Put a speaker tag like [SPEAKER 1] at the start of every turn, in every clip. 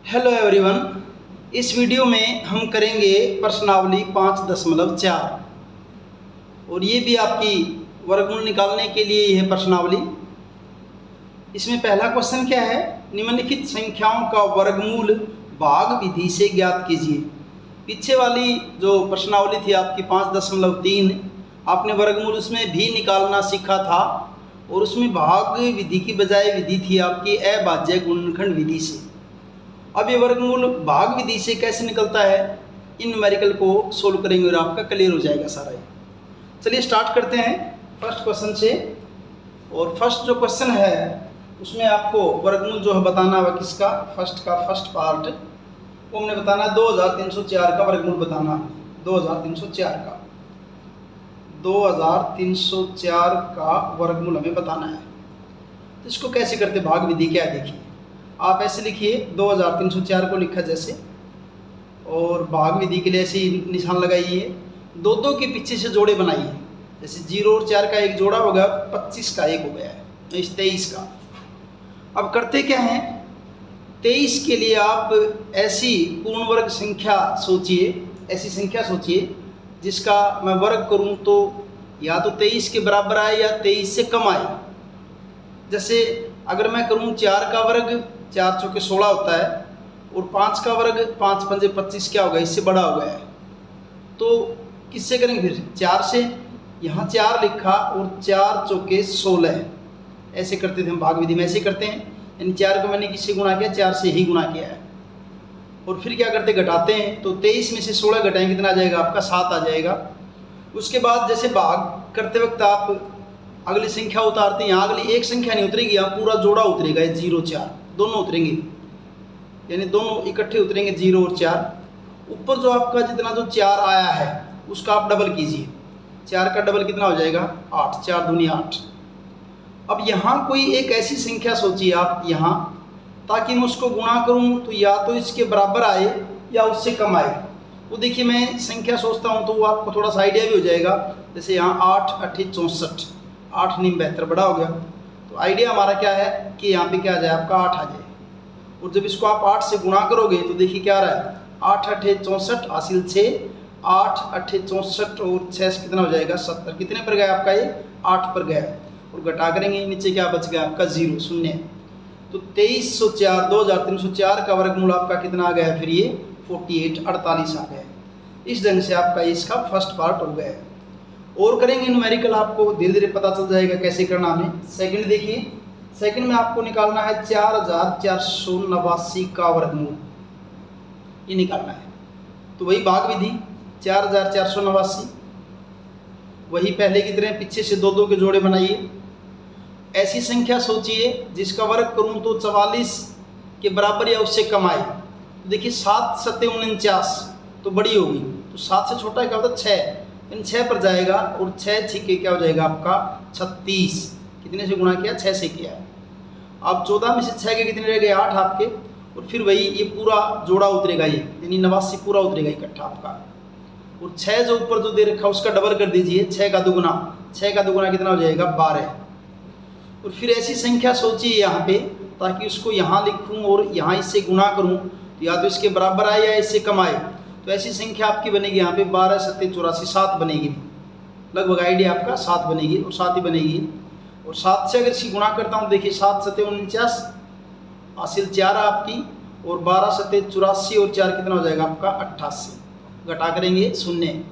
[SPEAKER 1] Hello everyone, इस video में हम करेंगे प्रश्नावली 5.4 और ये भी आपकी वर्गमूल निकालने के लिए ही है प्रश्नावली। इसमें पहला क्वेश्चन क्या है, निम्नलिखित संख्याओं का वर्गमूल भाग विधि से ज्ञात कीजिए। पीछे वाली जो प्रश्नावली थी आपकी 5.3, आपने वर्गमूल उसमें भी निकालना सीखा था और उसमें भाग विधि की बजाय विधि थी आपकी अभाज्य गुणनखंड विधि से। अब ये वर्गमूल भाग विधि से कैसे निकलता है, इन न्यूमेरिकल को सोल्व करेंगे और आपका क्लियर हो जाएगा सारा ये। चलिए स्टार्ट करते हैं फर्स्ट क्वेश्चन से। और फर्स्ट जो क्वेश्चन है उसमें आपको वर्गमूल जो है बताना है किसका, फर्स्ट पार्ट वो हमने बताना है 2304 का वर्गमूल बताना है। 2304 का वर्गमूल हमें बताना है। तो इसको कैसे करते, भाग विधि क्या है देखिए। आप ऐसे लिखिए 2304 को लिखा जैसे, और भाग विधि के लिए ऐसे ही निशान लगाइए। दो के पीछे से जोड़े बनाइए, जैसे 0 और 4 का एक जोड़ा हो गया, 25 का एक हो गया है, इस 23 का। अब करते क्या हैं, 23 के लिए आप ऐसी पूर्ण वर्ग संख्या सोचिए, ऐसी संख्या सोचिए जिसका मैं वर्ग करूं तो या तो 23 के बराबर आए या 23 से कम आए। जैसे अगर मैं करूं 4 का वर्ग, 4 चौके 16 होता है, और 5 का वर्ग 5 पंजे 25 क्या होगा, इससे बड़ा हो गया है। तो किससे करेंगे फिर, 4 से। यहाँ 4 लिखा और 4 चौके 16, ऐसे करते थे हम भाग विधि में, ऐसे करते हैं। यानी 4 को मैंने किससे गुणा किया, 4 से ही गुणा किया है। और फिर क्या करते, घटाते हैं। तो 23 में से 16 घटाएंगे, कितना आ जाएगा आपका, 7 आ जाएगा। उसके बाद जैसे भाग करते वक्त आप अगली संख्या उतारते हैं, यहाँ अगली एक संख्या नहीं उतरेगी, यहाँ पूरा जोड़ा उतरेगा, 0 4 दोनों उतरेंगे, यानी दोनों इकट्ठे उतरेंगे 0 और 4। ऊपर जो आपका जितना जो 4 आया है उसका आप डबल कीजिए, 4 का डबल कितना हो जाएगा, 8, 4 दूनी 8। अब यहाँ कोई एक ऐसी संख्या सोचिए आप यहाँ, ताकि मैं उसको गुणा करूँ तो या तो इसके बराबर आए या उससे कम आए। वो देखिए मैं संख्या सोचता हूँ तो वो आपको थोड़ा सा आइडिया भी हो जाएगा। जैसे यहाँ 8 8 64, 8 नीम 72 बड़ा हो गया। तो आइडिया हमारा क्या है कि यहाँ पे क्या आ जाए आपका 8 आ जाए। और जब इसको आप 8 से गुणा करोगे तो देखिए क्या आ रहा है, 8 8 64 हासिल 6, 8 8 64 और 6 से कितना हो जाएगा 70। कितने पर गया आपका ये, 8 पर गया। और घटा करेंगे नीचे क्या बच गया आपका 0 शून्य। तो 2304 का वर्गमूल आपका कितना आ गया फिर ये 48 आ गया। इस ढंग से आपका इसका फर्स्ट पार्ट हो गया है। और करेंगे न्यूमेरिकल, आपको धीरे धीरे पता चल जाएगा कैसे करना हमें। सेकंड देखिए, सेकंड में आपको निकालना है 4489 का वर्गमूल, ये निकालना है। तो वही भाग विधि 4489, वही पहले की तरह पीछे से 2 के जोड़े बनाइए। ऐसी संख्या सोचिए जिसका वर्ग करूं तो 44 के बराबर या उससे कम आए। तो देखिए 7 7 49 तो बड़ी होगी, तो 7 से छोटा क्या होता है 6, इन 6 पर जाएगा और 6 छिके क्या हो जाएगा आपका 36। कितने से गुणा किया, 6 से किया। अब 14 में से 6 के कितने रह गए, 8 आपके। और फिर वही ये पूरा जोड़ा उतरेगा, ये यानी 89 पूरा उतरेगा इकट्ठा आपका। और 6 जो ऊपर जो दे रखा उसका डबल कर दीजिए, 6 का दुगुना, 6 का दुगुना कितना हो जाएगा 12। और फिर ऐसी संख्या सोचिए यहाँ पे, ताकि उसको यहाँ लिखूँ और यहाँ इससे गुणा करूँ तो या तो इसके बराबर आए या इससे कम आए। तो ऐसी संख्या आपकी बनेगी यहाँ पे 12 7 84, 7 बनेगी, लगभग आइडिया आपका 7 बनेगी और 7 ही बनेगी। और 7 से अगर इसकी गुणा करता हूँ, देखिए 7 7 49 हासिल 4 आपकी, और 12 7 84 और 4 कितना हो जाएगा आपका 88, घटा करेंगे 0।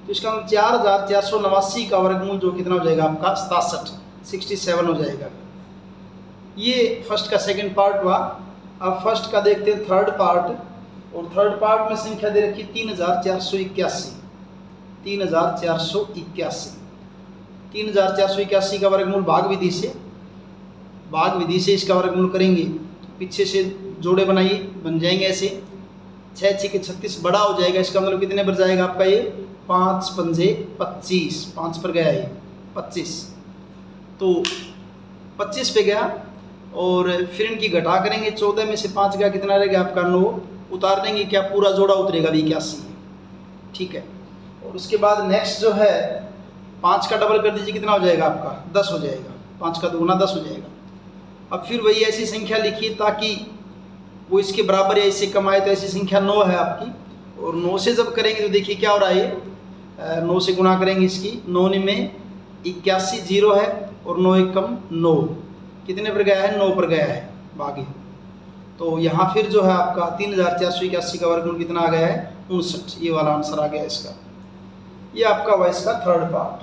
[SPEAKER 1] तो इसका 4489 का वर्गमूल जो कितना हो जाएगा आपका 67 हो जाएगा। ये फर्स्ट का सेकंड पार्ट हुआ। अब फर्स्ट का देखते हैं थर्ड पार्ट। और थर्ड पार्ट में संख्या दे रखी 3481, 3481 का वर्गमूल भाग विधि से, इसका वर्गमूल करेंगे तो पीछे से जोड़े बनाइए, बन जाएंगे ऐसे। 6 6 के 36 बड़ा हो जाएगा, इसका मतलब कितने पर जाएगा आपका ये 5 पंजे 25, 5 पर गया ये 25, तो 25 पे गया। और फिर इनकी घटा करेंगे, 14 में से 5 गया, कितना रहेगा आपका 9, उतार देंगे क्या पूरा जोड़ा उतरेगा 81, ठीक है। और उसके बाद नेक्स्ट जो है 5 का डबल कर दीजिए, कितना हो जाएगा आपका 10 हो जाएगा, 5 का दुगुना 10 हो जाएगा। अब फिर वही ऐसी संख्या लिखिए ताकि वो इसके बराबर या इससे कम आए तो ऐसी संख्या 9 है आपकी। और 9 से जब करेंगे तो देखिए क्या हो रहा है, 9 से गुणा करेंगे इसकी, 9 में 81 जीरो है और 9 एक कम 9, कितने पर गया है, 9 पर गया है भागे। तो यहाँ फिर जो है आपका 3481 का वर्गमूल कितना आ गया है, 59, ये वाला आंसर आ गया इसका। ये आपका हुआ इसका थर्ड पार्ट।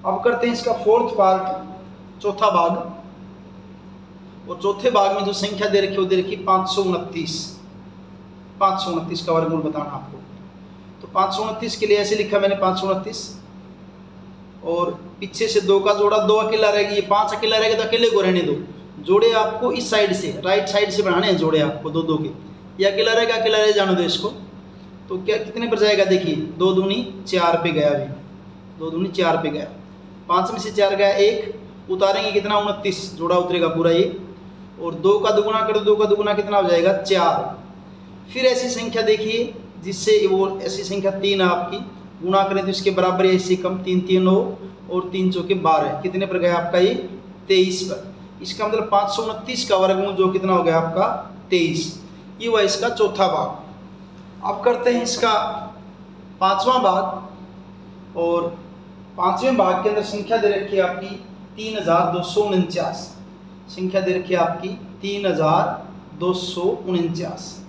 [SPEAKER 1] अब करते हैं इसका फोर्थ पार्ट, चौथा भाग। और चौथे भाग में जो संख्या दे रखी है वो दे रखी 529। 529 का वर्गमूल बताना आपको। तो 529 के लिए ऐसे लिखा मैंने 529, और पीछे से 2 का जोड़ा 2 अकेला रहेगा, ये 5 अकेला रहेगा तो अकेले को रहने दो। जोड़े आपको इस साइड से, राइट साइड से बनाने हैं जोड़े आपको, 2 के। ये अकेला रहेगा, अकेला रह जाने दो इसको। तो क्या कितने पर जाएगा, देखिए 2 दूनी 4 पे गया, अभी 2 दूनी 4 पे गया, 5 में से 4 गया 1, उतारेंगे कितना, 29, जोड़ा उतरेगा पूरा ये। और 2 का दुगुना करो, 2 का दुगुना कितना हो जाएगा, 4। फिर ऐसी संख्या देखिए जिससे वो ऐसी संख्या 3 है आपकी, गुणा करें तो इसके बराबर है, इससे कम, 3 3 9 और 3 चौके 12, कितने पर गया आपका ये, 23 पर। इसका मतलब 529 का वर्गमूल जो कितना हो गया आपका, 23। ये हुआ इसका चौथा भाग। अब करते हैं इसका पांचवा भाग। और पांचवें भाग के अंदर संख्या दे रखी है आपकी 3249। संख्या दे रखी है आपकी 3249।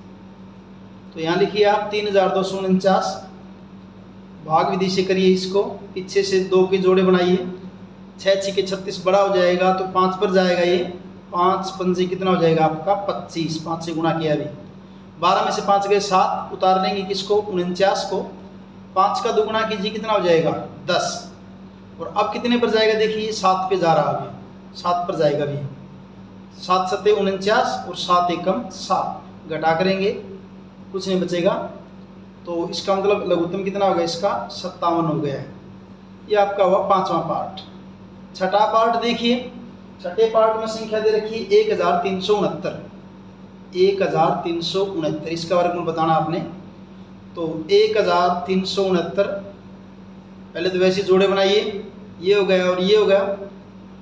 [SPEAKER 1] तो यहाँ लिखिए आप 3249, भाग विधि से करिए इसको, पीछे से 2 के जोड़े बनाइए, 6 6 के 36 बड़ा हो जाएगा तो 5 पर जाएगा ये, 5 पंजे कितना हो जाएगा आपका 25, 5 से गुणा किया अभी, 12 में से 5 गए 7, उतार लेंगे किसको, 49 को, 5 का दुगुना कीजिए कितना हो जाएगा 10। और अब कितने पर जाएगा, देखिए 7 पे जा रहा है अभी, 7 पर जाएगा अभी, 7 7 49 और 7 एकम 7, घटा करेंगे कुछ नहीं बचेगा। तो इसका मतलब लघुत्तम कितना हो गया इसका, 57 हो गया है। ये आपका हुआ पांचवा पार्ट। छठा पार्ट देखिए, छठे पार्ट में संख्या दे रखी 1369। 1369 इसका वर्गमूल बताना आपने। तो 1369, पहले तो वैसे जोड़े बनाइए, ये हो गया और ये हो गया,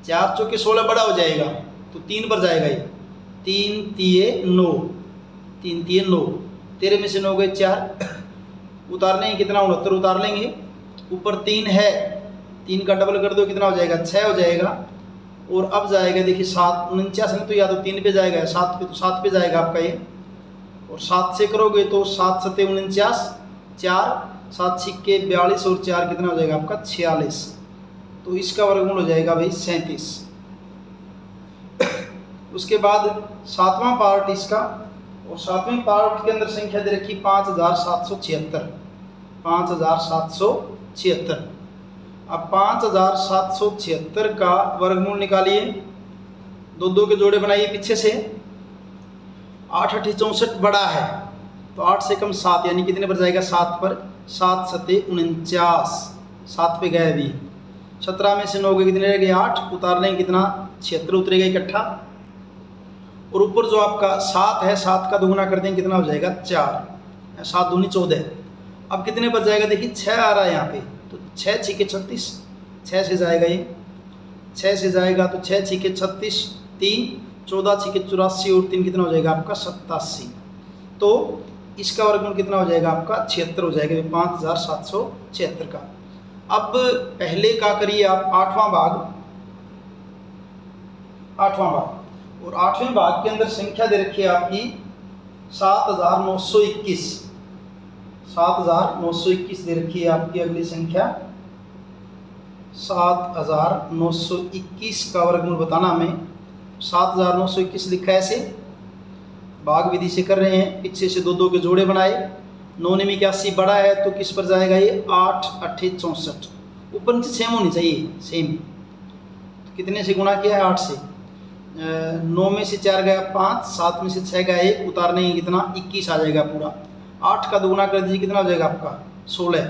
[SPEAKER 1] 4 चौके 16 बड़ा हो जाएगा तो 3 पर जाएगा ये, 3 तिये 9, 3 तिये 9, 13 में से 9 गए 4, उतार लेंगे कितना, 69 उतार लेंगे, ऊपर 3 है, 3 का डबल कर दो कितना हो जाएगा, 6 हो जाएगा। और अब जाएगा देखिए 7 49 में तो या तो 3 पे जाएगा, 7 पे तो 7 पे जाएगा आपका ये, और 7 से करोगे तो 7 7 49, 4 7 छिक्के 42 और 4 कितना हो जाएगा आपका 46। तो इसका वर्गमूल हो जाएगा भाई 37। उसके बाद सातवां पार्ट इसका, और सातवें पार्ट के अंदर संख्या दे रखी 5776। 5776। अब 5776 का वर्गमूल निकालिए, 2 2 के जोड़े बनाइए पीछे से, 8 8 64 बड़ा है तो 8 से कम 7, यानी कितने पर जाएगा 7 पर, 7 7 49, 7 पे गए अभी, 17 में से 9 के कितने रह गए 8, उतार लेंगे कितना 76 उतरेगा इकट्ठा। और ऊपर जो आपका 7 है, 7 का दुगुना कर देंगे कितना हो जाएगा 4, 7 दूनी 14। अब कितने पर जाएगा, देखिए 6 आ रहा है यहाँ पे, तो 6 6 के 36, 6 से जाएगा ये, 6 से जाएगा तो 6 6 के 36, 3 14 6 के 84 और 3 कितना हो जाएगा आपका 87। तो इसका वर्गमूल कितना हो जाएगा आपका 76 हो जाएगा, 5776 का। अब पहले का करिए आप आठवां भाग। और आठवें भाग के अंदर संख्या दे रखी है आपकी 7921। 7921 दे रखी है आपकी अगली संख्या, 7921 का वर्गमूल बताना हमें। 7921 लिखा है ऐसे, भाग विधि से कर रहे हैं, पीछे से 2 2 के जोड़े बनाए, 9 में 81 बड़ा है तो किस पर जाएगा ये 8 8 64, ऊपर नीचे सेम होनी चाहिए, सेम। तो कितने से गुणा किया है 8 से, 9 में से 4 गया 5, 7 में से 6 गया 1, उतारने ही कितना 21 आ जाएगा पूरा। 8 का दुगुना कर दीजिए कितना हो जाएगा आपका 16।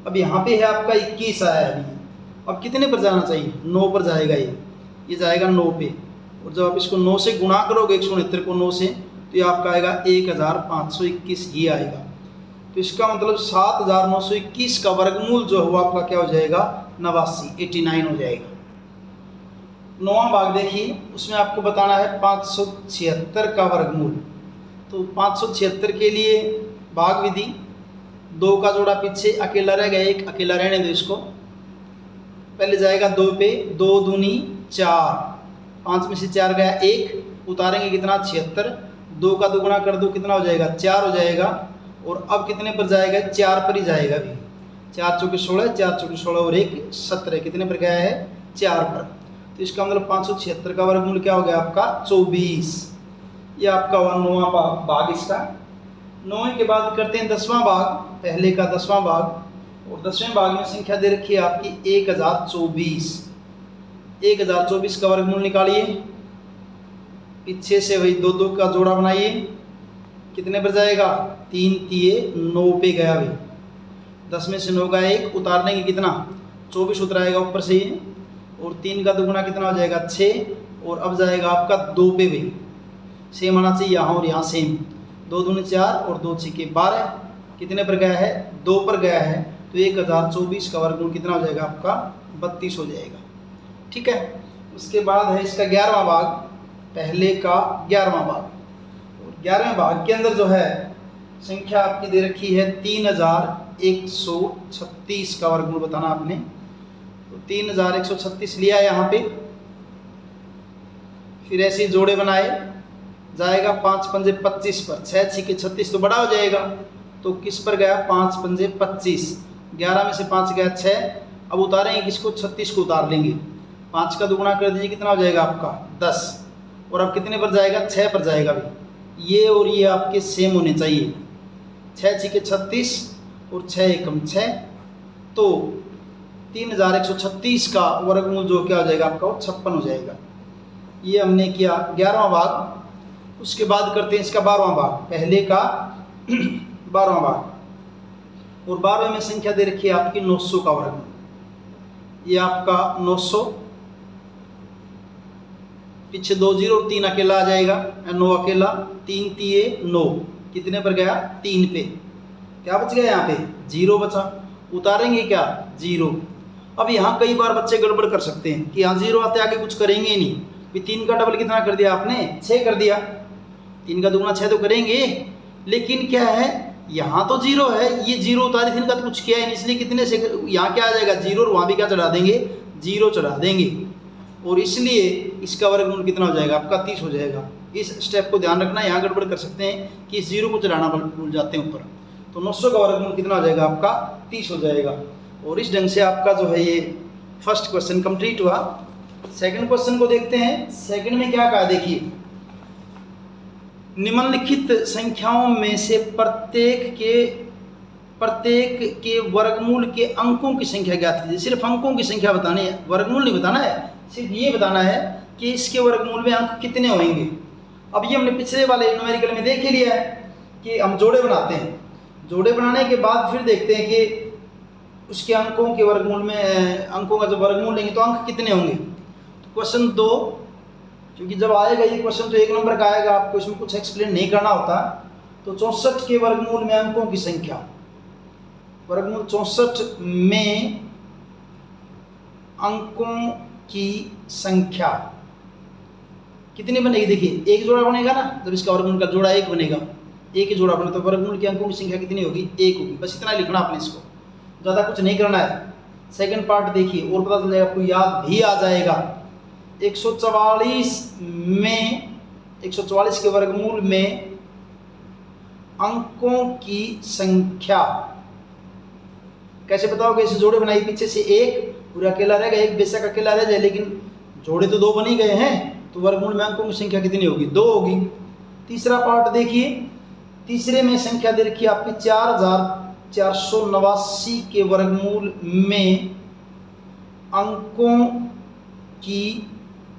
[SPEAKER 1] अब यहाँ पे है आपका 21 आया है अभी, अब कितने पर जाना चाहिए 9 पर जाएगा ये जाएगा 9 पे। और जब आप इसको 9 से गुणा करोगे 169 को 9 से, तो ये आपका आएगा 1521 ही आएगा। तो इसका मतलब 7921 का वर्गमूल जो हुआ आपका क्या हो जाएगा 89 हो जाएगा। 9वां भाग देखिए, उसमें आपको बताना है 576 का वर्गमूल। तो 576 के लिए भाग विधि, 2 का जोड़ा पीछे अकेला रह गया, 1 अकेला रहने दो इसको। पहले जाएगा 2 पे, 2 दूनी 4, 5 में से 4 गया 1, उतारेंगे कितना 76, 2 का दुगुना कर दो कितना हो जाएगा 4 हो जाएगा। और अब कितने पर जाएगा 4 पर ही जाएगा अभी, 4 चौके 16, 4 चौके 16 और 1 17, कितने पर गया है 4 पर। तो इसका मतलब 576 का वर्गमूल क्या हो गया आपका 24। ये आपका 9वां भाग इसका। 9 के बाद करते हैं 10वां भाग, पहले का 10वां भाग। और 10वें भाग में संख्या दे रखी है आपकी 1024। 1024 का वर्गमूल निकालिए, पीछे से वही 2 का जोड़ा बनाइए, कितने पर जाएगा 3 तिये 9 पे गया भाई। 10 में से 9 गया 1, उतार देंगे कितना 24 उतराएगा ऊपर से ये, और 3 का दुगुना कितना हो जाएगा 6, और अब जाएगा आपका 2 पे भाई। सेम आना चाहिए यहाँ और यहाँ सेम, 2 दूनी 4 और 2 छक्के 12, कितने पर गया है 2 पर गया है। तो 1024 का वर्गमूल कितना हो जाएगा आपका 32 हो जाएगा। ठीक है, उसके बाद है इसका 11वां भाग, पहले का 11वां भाग। और 11वें भाग के अंदर जो है संख्या आपकी दे रखी है 3136 का वर्गमूल बताना आपने। तो 3136 लिया यहाँ पे, फिर ऐसे जोड़े बनाए, जाएगा 5 पंजे 25 पर, 6 छिके 36 तो बड़ा हो जाएगा, तो किस पर गया 5 पंजे 25, 11 में से 5 गया 6, अब उतारेंगे किसको 36 को उतार लेंगे, 5 का दुगुना कर दीजिए कितना हो जाएगा आपका 10, और अब कितने पर जाएगा 6 पर जाएगा भाई। ये और ये आपके सेम होने चाहिए, 6 छिके 36 और 6 एकम 6, तो 3136 का वर्गमूल जो क्या हो जाएगा आपका वो 56 हो जाएगा। ये हमने किया 11वां भाग। उसके बाद करते हैं इसका 12वां भाग, पहले का 12वां भाग। और 12वें में संख्या दे रखी है आपकी 900 का वर्गमूल। ये आपका 900, पीछे 2 0 और 3 अकेला आ जाएगा, 9 अकेला, 3 तिये 9, कितने पर गया 3 पे, क्या बच गया यहाँ पे 0 बचा, उतारेंगे क्या 0। अब यहाँ कई बार बच्चे गड़बड़ कर सकते हैं कि यहाँ 0 आते आगे कुछ करेंगे नहीं, 3 का डबल कितना कर दिया आपने 6 कर दिया, 3 का दुगुना 6 तो करेंगे, लेकिन क्या है यहाँ तो 0 है, ये 0 उतारे 3 का तो कुछ किया है नहीं, इसलिए कितने से यहाँ क्या आ जाएगा 0 और वहाँ भी क्या चढ़ा देंगे 0 चढ़ा देंगे, और इसलिए इसका वर्गमूल कितना हो जाएगा आपका 30 हो जाएगा। इस स्टेप को ध्यान रखना, यहाँ गड़बड़ कर सकते हैं कि इस 0 को चढ़ाना भूल जाते हैं ऊपर। तो 900 का वर्गमूल कितना हो जाएगा आपका 30 हो जाएगा। और इस ढंग से आपका जो है ये फर्स्ट क्वेश्चन कंप्लीट हुआ। सेकंड क्वेश्चन को देखते हैं। सेकंड में क्या कहा देखिए, निम्नलिखित संख्याओं में से प्रत्येक के वर्गमूल के अंकों की संख्या ज्ञात कीजिए। सिर्फ अंकों की संख्या बतानी है, वर्गमूल नहीं बताना है, सिर्फ ये बताना है कि इसके वर्गमूल में अंक कितने होंगे। अब ये हमने पिछले वाले न्यूमेरिकल में देख ही लिया है कि हम जोड़े बनाते हैं, जोड़े बनाने के बाद फिर देखते हैं कि उसके अंकों के वर्गमूल में अंकों का जब वर्गमूल लेंगे तो अंक कितने होंगे। तो क्वेश्चन 2, क्योंकि जब आएगा ये क्वेश्चन तो 1 नंबर का आएगा, आपको इसमें कुछ एक्सप्लेन नहीं करना होता। तो 64 के वर्गमूल में अंकों की संख्या, वर्गमूल 64 में अंकों की संख्या कितनी बनेगी। देखिए एक जोड़ा बनेगा ना, जब इसका वर्गमूल का जोड़ा 1 बनेगा, एक ही जोड़ा बने तो वर्गमूल के अंकों की संख्या कितनी होगी 1 होगी। बस इतना लिखना आपने, इसको ज़्यादा कुछ नहीं करना है। सेकंड पार्ट देखिए और पता चल जाएगा, आपको याद भी आ जाएगा। 144 के वर्गमूल में अंकों की संख्या कैसे बताओगे। इसे जोड़े बनाई, पीछे से 1 पूरा अकेला रहेगा, 1 बेशक अकेला रह जाए, लेकिन जोड़े तो 2 बन ही गए हैं, तो वर्गमूल में अंकों की संख्या कितनी होगी 2 होगी। तीसरा पार्ट देखिए, तीसरे में संख्या दे रखी है आपकी 4489 के वर्गमूल में अंकों की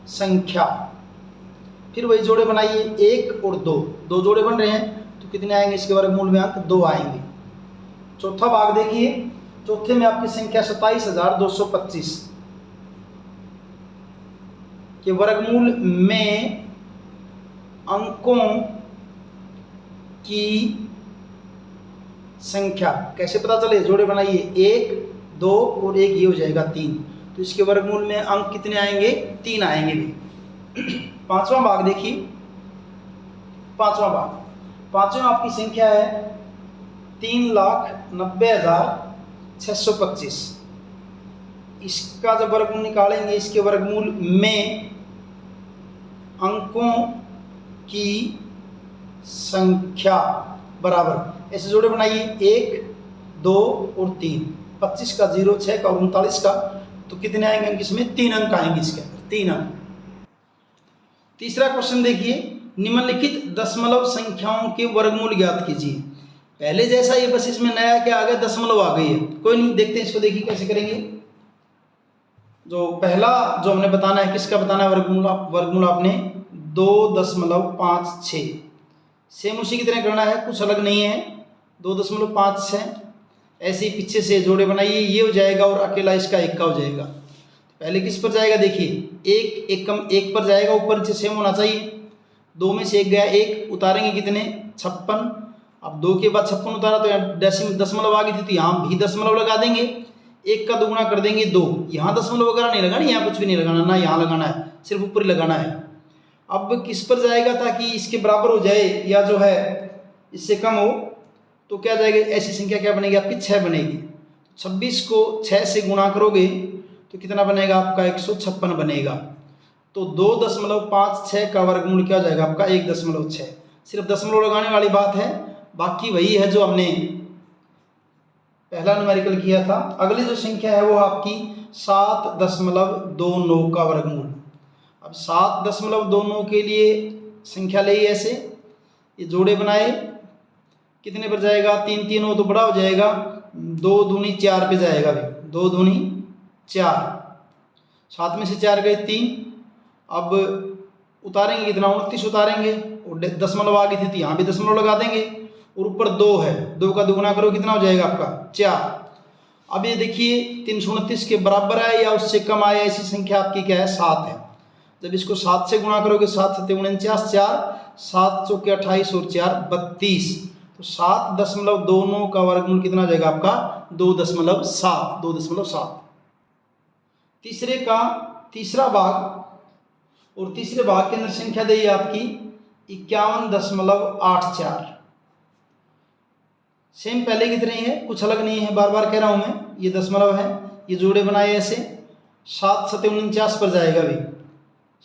[SPEAKER 1] संख्या। फिर वही जोड़े बनाइए, 1 और 2 जोड़े बन रहे हैं, तो कितने आएंगे इसके वर्गमूल में अंक 2 आएंगे। चौथा भाग देखिए, चौथे में आपकी संख्या 27225 के वर्गमूल में अंकों की संख्या कैसे पता चले। जोड़े बनाइए, 1 2 और 1 ये हो जाएगा 3, तो इसके वर्गमूल में अंक कितने आएंगे 3 आएंगे भी। पांचवा भाग देखिए, पांचवा भाग पांचवें आपकी संख्या है 3,90,625। इसका जब वर्गमूल निकालेंगे, इसके वर्गमूल में अंकों की संख्या बराबर ऐसे जोड़े बनाइए, 1, 2 और 3। 25 का 0, 6 का और 39 का, तो कितने आएंगे अंक इसमें? 3 अंक आएंगे इसके अंदर, 3 अंक। तीसरा क्वेश्चन देखिए, निम्नलिखित दशमलव संख्याओं के वर्गमूल ज्ञात कीजिए। पहले जैसा ये, बस इसमें नया क्या आ गया? दशमलव आ गई है। कोई नहीं, देखते हैं इसको, देखिए कैसे करेंगे। जो पहला जो हमने बताना है, किसका बताना है वर्गमूल? वर्गमूल आपने 2.56, सेम उसी की तरह करना है, कुछ अलग नहीं है। 2.56 ऐसे ही पीछे से जोड़े बनाइए, ये हो जाएगा और अकेला इसका 1 का हो जाएगा। पहले किस पर जाएगा? देखिए, 1 कम 1 पर जाएगा, ऊपर नीचे सेम होना चाहिए। 2 में से 1 गया, 1 उतारेंगे कितने? 56। अब 2 के बाद 56 उतारा तो यहाँ दशमलव आ गई थी, तो यहाँ भी दशमलव लगा देंगे। 1 का दुगुना कर देंगे 2। यहाँ दशमलव वगैरह नहीं लगाना, यहाँ कुछ भी नहीं लगाना, ना यहाँ लगाना है, सिर्फ ऊपर ही लगाना है। अब किस पर जाएगा ताकि इसके बराबर हो जाए या जो है इससे कम हो, तो क्या जाएगा? ऐसी संख्या क्या बनेगी आपकी? 6 बनेगी। 26 को 6 से गुणा करोगे तो कितना बनेगा आपका? 156 बनेगा। तो 2.56 का वर्गमूल क्या हो जाएगा आपका? 1.6। सिर्फ दशमलव लगाने वाली बात है, बाकी वही है जो हमने पहला न्यूमेरिकल किया था। अगली जो संख्या है वो आपकी 7.29 का वर्गमूल। अब 7.29 के लिए संख्या ले ऐसे, ये जोड़े बनाए, कितने पर जाएगा? 3 3 हो तो बड़ा हो जाएगा, 2 दूनी 4 पे जाएगा भाई, 2 दूनी 4, 7 में से 4 गए 3। अब उतारेंगे कितना? 29 उतारेंगे, और दशमलव आ गई थी तो यहाँ भी दशमलव लगा देंगे, और ऊपर 2 है, 2 का दुगुना करो कितना हो जाएगा आपका? 4। अब ये देखिए 329 के बराबर है या उससे कम आया, ऐसी संख्या आपकी क्या है? 7 है। जब इसको 7 से गुणा करोगे, 7 7 49, 4 7 चौके 28 और 4 32, तो 7.29 का वर्गमूल कितना हो जाएगा आपका? 2.7, 2.7। तीसरे का तीसरा भाग, और तीसरे भाग के अंदर संख्या दी है आपकी 51.84। सेम पहले की तरह ही है, कुछ अलग नहीं है, बार बार कह रहा हूं मैं, ये दशमलव है, ये जोड़े बनाए ऐसे। 7 7 49 पर जाएगा भी,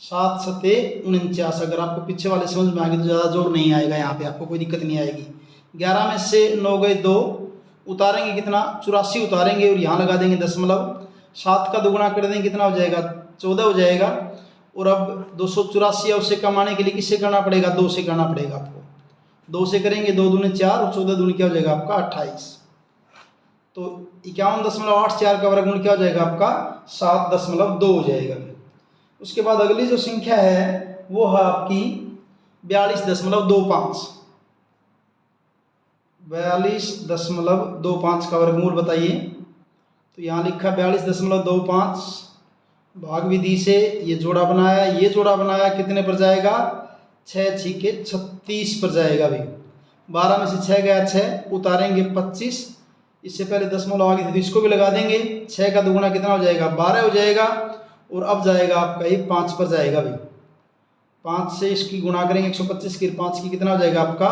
[SPEAKER 1] 7 7 49। अगर आपको पीछे वाले समझ में आ गए तो ज़्यादा जोर नहीं आएगा, यहाँ पे आपको कोई दिक्कत नहीं आएगी। 11 में से 9 गए 2, उतारेंगे कितना? 84 उतारेंगे और यहाँ लगा देंगे दशमलव। 7 का दुगुना कर देंगे, कितना हो जाएगा? 14 हो जाएगा। और अब 284 उससे कम आने के लिए किससे करना पड़ेगा? 2 से करना पड़ेगा आपको। 2 से करेंगे, 2 दूनी 4 और 14 दूनी क्या हो जाएगा आपका? 28। तो 51.84 का वर्गमूल क्या हो जाएगा आपका? 7.2 हो जाएगा। उसके बाद अगली जो संख्या है वो है आपकी 42.25। 42.25 का वर्गमूल बताइए। तो यहाँ लिखा 42.25, भाग विधि से ये जोड़ा बनाया, ये जोड़ा बनाया, कितने पर जाएगा? 6 6 के 36 पर जाएगा भाई। 12 में से 6 गया 6, उतारेंगे 25, इससे पहले दशमलव आ गई थी तो इसको भी लगा देंगे। 6 का दुगुना कितना हो जाएगा? 12 हो जाएगा। और अब जाएगा आपका ये 5 पर जाएगा भाई। 5 से इसकी गुणा करेंगे, 125 की 5 की कितना हो जाएगा आपका?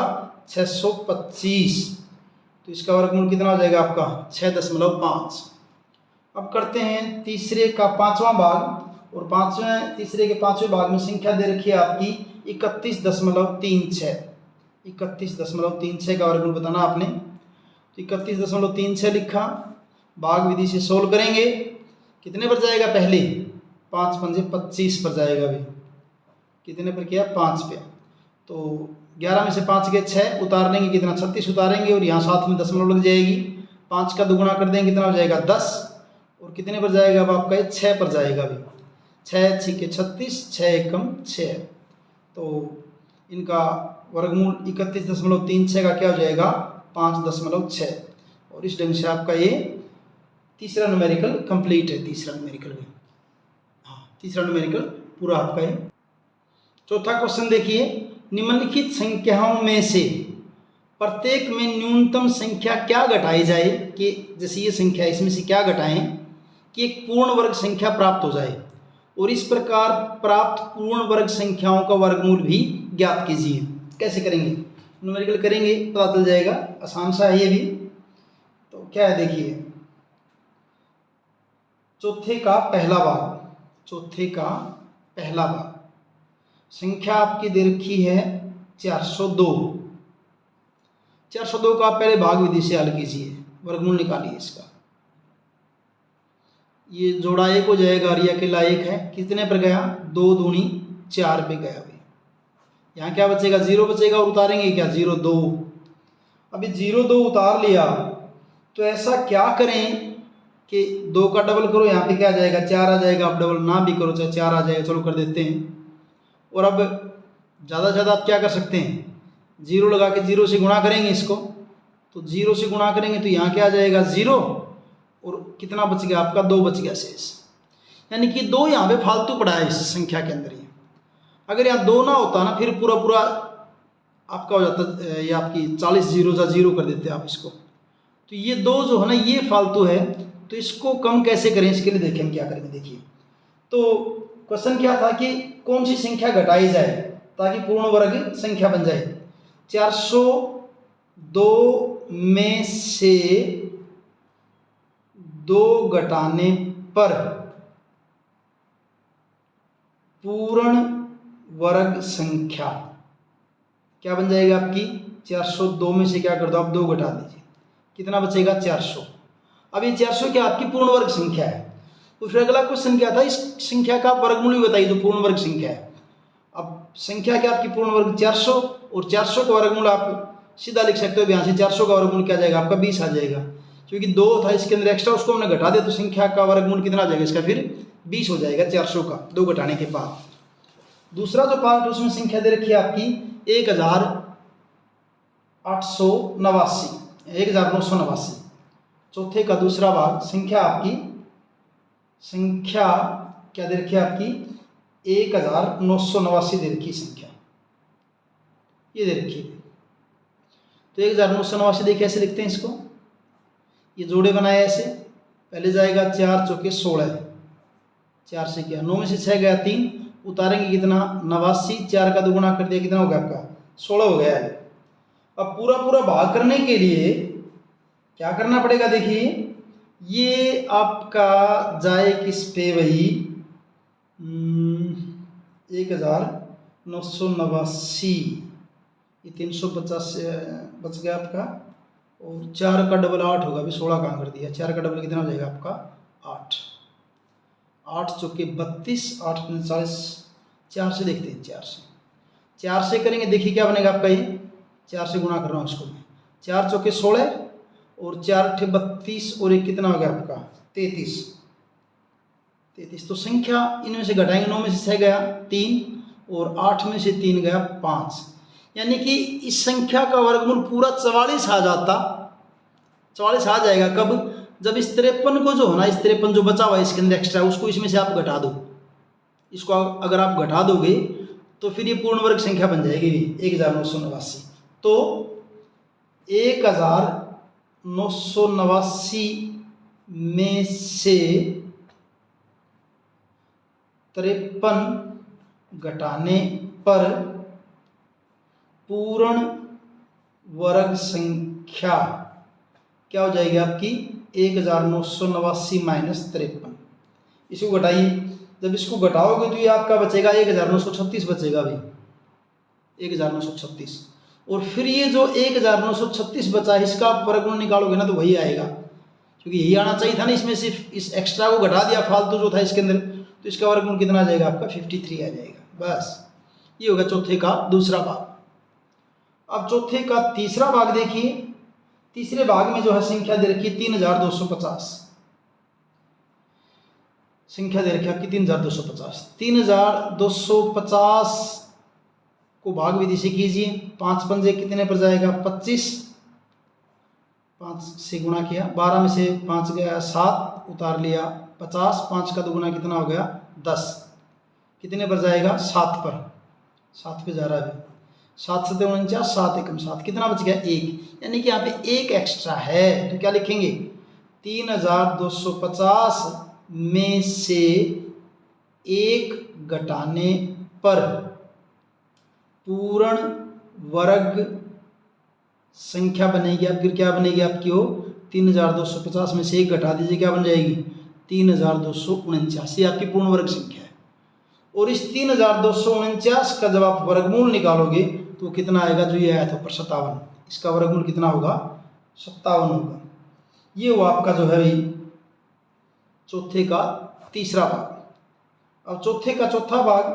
[SPEAKER 1] 625। तो इसका वर्गमूल कितना हो जाएगा आपका? 6.5। अब करते हैं तीसरे का 5वां भाग, और तीसरे के 5वें भाग में संख्या दे रखी है आपकी 31.36। 31.36 का वर्गमूल बताना आपने। तो 31.36 लिखा, भाग विधि से सोल्व करेंगे, कितने पर जाएगा? पहले 5 पंजे 25 पर जाएगा भाई। कितने पर किया? 5 पे। तो 11 में से 5 गए 6, उतार लेंगे कितना? 36 उतारेंगे और यहाँ साथ में दशमलव लग जाएगी। 5 का दुगुना कर देंगे, कितना हो जाएगा? 10। और कितने पर जाएगा अब आपका? 6 पर जाएगा भाई। 6 6 के 36, 6 एकम 6। तो इनका वर्गमूल 31.36 का क्या हो जाएगा? 5.6। और इस ढंग से आपका ये तीसरा न्यूमेरिकल कंप्लीट है। तीसरा न्यूमेरिकल भी, हाँ, तीसरा न्यूमेरिकल पूरा आपका है। चौथा क्वेश्चन देखिए, निम्नलिखित संख्याओं में से प्रत्येक में न्यूनतम संख्या क्या घटाई जाए, कि जैसे ये संख्या, इसमें से क्या घटाएं कि एक पूर्ण वर्ग संख्या प्राप्त हो जाए, और इस प्रकार प्राप्त पूर्ण वर्ग संख्याओं का वर्गमूल भी ज्ञात कीजिए। कैसे करेंगे? न्यूमेरिकल करेंगे पता चल जाएगा, आसान सा है ये भी। तो क्या है देखिए, चौथे का पहला भाग, चौथे का पहला भाग, संख्या आपकी दे रखी है 402। 402 का आप पहले भाग विधि से हल कीजिए, वर्गमूल निकालिए इसका। ये जोड़ा एक हो जाएगा और ये अकेला एक है, कितने पर गया, 2 दूनी 4 पे गया भाई। यहाँ क्या बचेगा, 0 बचेगा और उतारेंगे क्या, 0 2। अभी 0 2 उतार लिया तो ऐसा क्या करें कि 2 का डबल करो, यहाँ पे क्या आ जाएगा, 4 आ जाएगा। आप डबल ना भी करो चाहे 4 आ जाएगा, चलो कर देते हैं। और अब ज़्यादा से ज़्यादा आप क्या कर सकते हैं, 0 लगा के 0 से गुणा करेंगे इसको, तो 0 से गुणा करेंगे तो यहाँ क्या आ जाएगा, 0, और कितना बच गया आपका, 2 बच गया शेष। यानी कि 2 यहाँ पे फालतू पड़ा है इस संख्या के अंदर। अगर यहाँ 2 ना होता ना, फिर पूरा पूरा आपका हो जाता, ये आपकी 40 0 जा 0 कर देते आप इसको। तो ये 2 जो है ना ये फालतू है, तो इसको कम कैसे करें, इसके लिए देखें हम क्या करेंगे। देखिए, तो क्वेश्चन क्या था कि कौन सी संख्या घटाई जाए ताकि पूर्ण वर्ग संख्या बन जाए। 402 में से 2 घटाने पर पूर्ण वर्ग संख्या क्या बन जाएगा आपकी, 402 में से क्या कर दो आप, 2 घटा दीजिए, कितना बचेगा, 400। अब ये 400 क्या आपकी पूर्ण वर्ग संख्या है। तो फिर अगला क्वेश्चन क्या था, इस संख्या का वर्गमूल भी बताइए जो पूर्ण वर्ग संख्या है। अब संख्या क्या आपकी पूर्ण वर्ग 400, और 400 का वर्गमूल आप सीधा लिख सकते हो, यहाँ से 400 का वर्गमूल क्या जाएगा आपका, 20 आ जाएगा। क्योंकि 2 था इसके अंदर एक्स्ट्रा, उसको हमने घटा दिया तो संख्या का वर्गमूल कितना आ जाएगा इसका, फिर 20 हो जाएगा 400 का, 2 घटाने के बाद। दूसरा जो पार्ट उसमें संख्या दे रखी है आपकी 1989। चौथे का दूसरा भाग, संख्या आपकी, संख्या क्या दे रखी है आपकी, 1989 दे रखी संख्या, ये दे रखी है। तो 1989 देखिए ऐसे लिखते हैं इसको, ये जोड़े बनाए ऐसे, पहले जाएगा 4 चौके 16, 4 से क्या, 9 में से 6 गया 3, उतारेंगे कितना, 89, 4 का दुगुना कर दिया, कितना हो गया आपका, 16 हो गया है। अब पूरा पूरा भाग करने के लिए क्या करना पड़ेगा, देखिए ये आपका जाए किस पे, वही 1989, ये 350 से बच गया आपका, और 4 का डबल 8 होगा, अभी 16 कहाँ कर दिया, 4 का डबल कितना हो जाएगा आपका 8, 8 चौके 32, 8 39, 4 से देखते हैं, 4 से करेंगे, देखिए क्या बनेगा आपका, ये 4 से गुणा कर रहा हूँ इसको मैं, 4 चौके 16 और 4 8 32, और एक कितना हो गया आपका 33। तो संख्या इनमें से घटाएंगे, 9 में से 6 गया 3, और 8 में से 3 गया 5, यानी कि इस संख्या का वर्गमूल पूरा 44 आ जाता। 44 आ जाएगा कब, जब इस 53 को जो है ना, इस 53 जो बचा हुआ है इसके अंदर एक्स्ट्रा, उसको इसमें से आप घटा दो। इसको अगर आप घटा दोगे तो फिर ये पूर्ण वर्ग संख्या बन जाएगी 1989। तो 1989 में से 53 घटाने पर पूर्ण वर्ग संख्या क्या हो जाएगी आपकी, 1989 माइनस 53। इसको घटाइए, जब इसको घटाओगे तो ये आपका बचेगा 1936 बचेगा भाई, 1936। और फिर ये जो 1936 बचा है इसका आप वर्गमूल निकालोगे ना तो वही आएगा, क्योंकि यही आना चाहिए था ना, इसमें सिर्फ इस एक्स्ट्रा को घटा दिया फालतू जो था इसके अंदर, तो इसका वर्गमूल कितना आ जाएगा आपका 53 आ जाएगा। बस ये होगा चौथे का दूसरा भाग। अब चौथे का तीसरा भाग देखिए, तीसरे भाग में जो है संख्या दे रखी 3250, संख्या दे रखी आपकी 3250। 3250 को भाग विधि से कीजिए, 5 पंजे कितने पर जाएगा 25, 5 से गुणा किया, 12 में से 5 गया 7, उतार लिया 50, 5 का दुगुना कितना हो गया 10, कितने पर जाएगा 7 पर, 7 पे जा रहा है, 7 7 49, 7 एकम 7, कितना बच गया 1, यानी कि यहाँ पे 1 एक्स्ट्रा है, तो क्या लिखेंगे 3250 में से 1 घटाने पर पूर्ण वर्ग संख्या बनेगी अब, फिर क्या बनेगी आपकी वो 3250 में से 1 घटा दीजिए, क्या बन जाएगी 3249, ये आपकी पूर्ण वर्ग संख्या है। और इस 3249 का जब आप वर्गमूल निकालोगे तो कितना आएगा, जो ये आया था ऊपर 57, इसका वर्गमूल कितना होगा 57 होगा। ये हुआ आपका जो है भाई चौथे का तीसरा भाग। अब चौथे का चौथा भाग,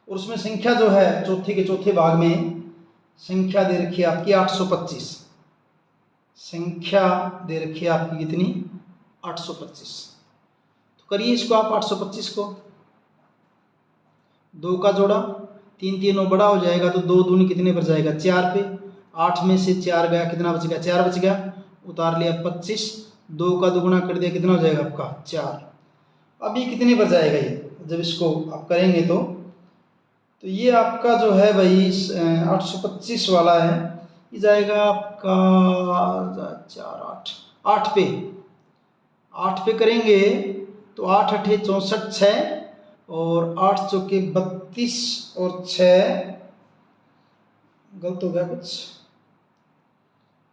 [SPEAKER 1] और उसमें संख्या जो है चौथे के चौथे भाग में संख्या दे रखी है आपकी 825, संख्या दे रखी है आपकी कितनी 825। तो करिए इसको आप 825 को 2 का जोड़ा, 3 3 बड़ा हो जाएगा तो 2 दूनी कितने पर जाएगा 4 पे, 8 में से 4 गया कितना बच गया 4 बच गया, उतार लिया 25, 2 का दुगुना कर दिया कितना हो जाएगा आपका 4। अब ये कितने पर जाएगा, ये जब इसको आप करेंगे तो ये आपका जो है भाई 825 वाला है, ये जाएगा आपका 4 8 पे, 8 पे करेंगे तो 8 8 64 6 और 8 चौके 32 और 6 गलत हो गया कुछ,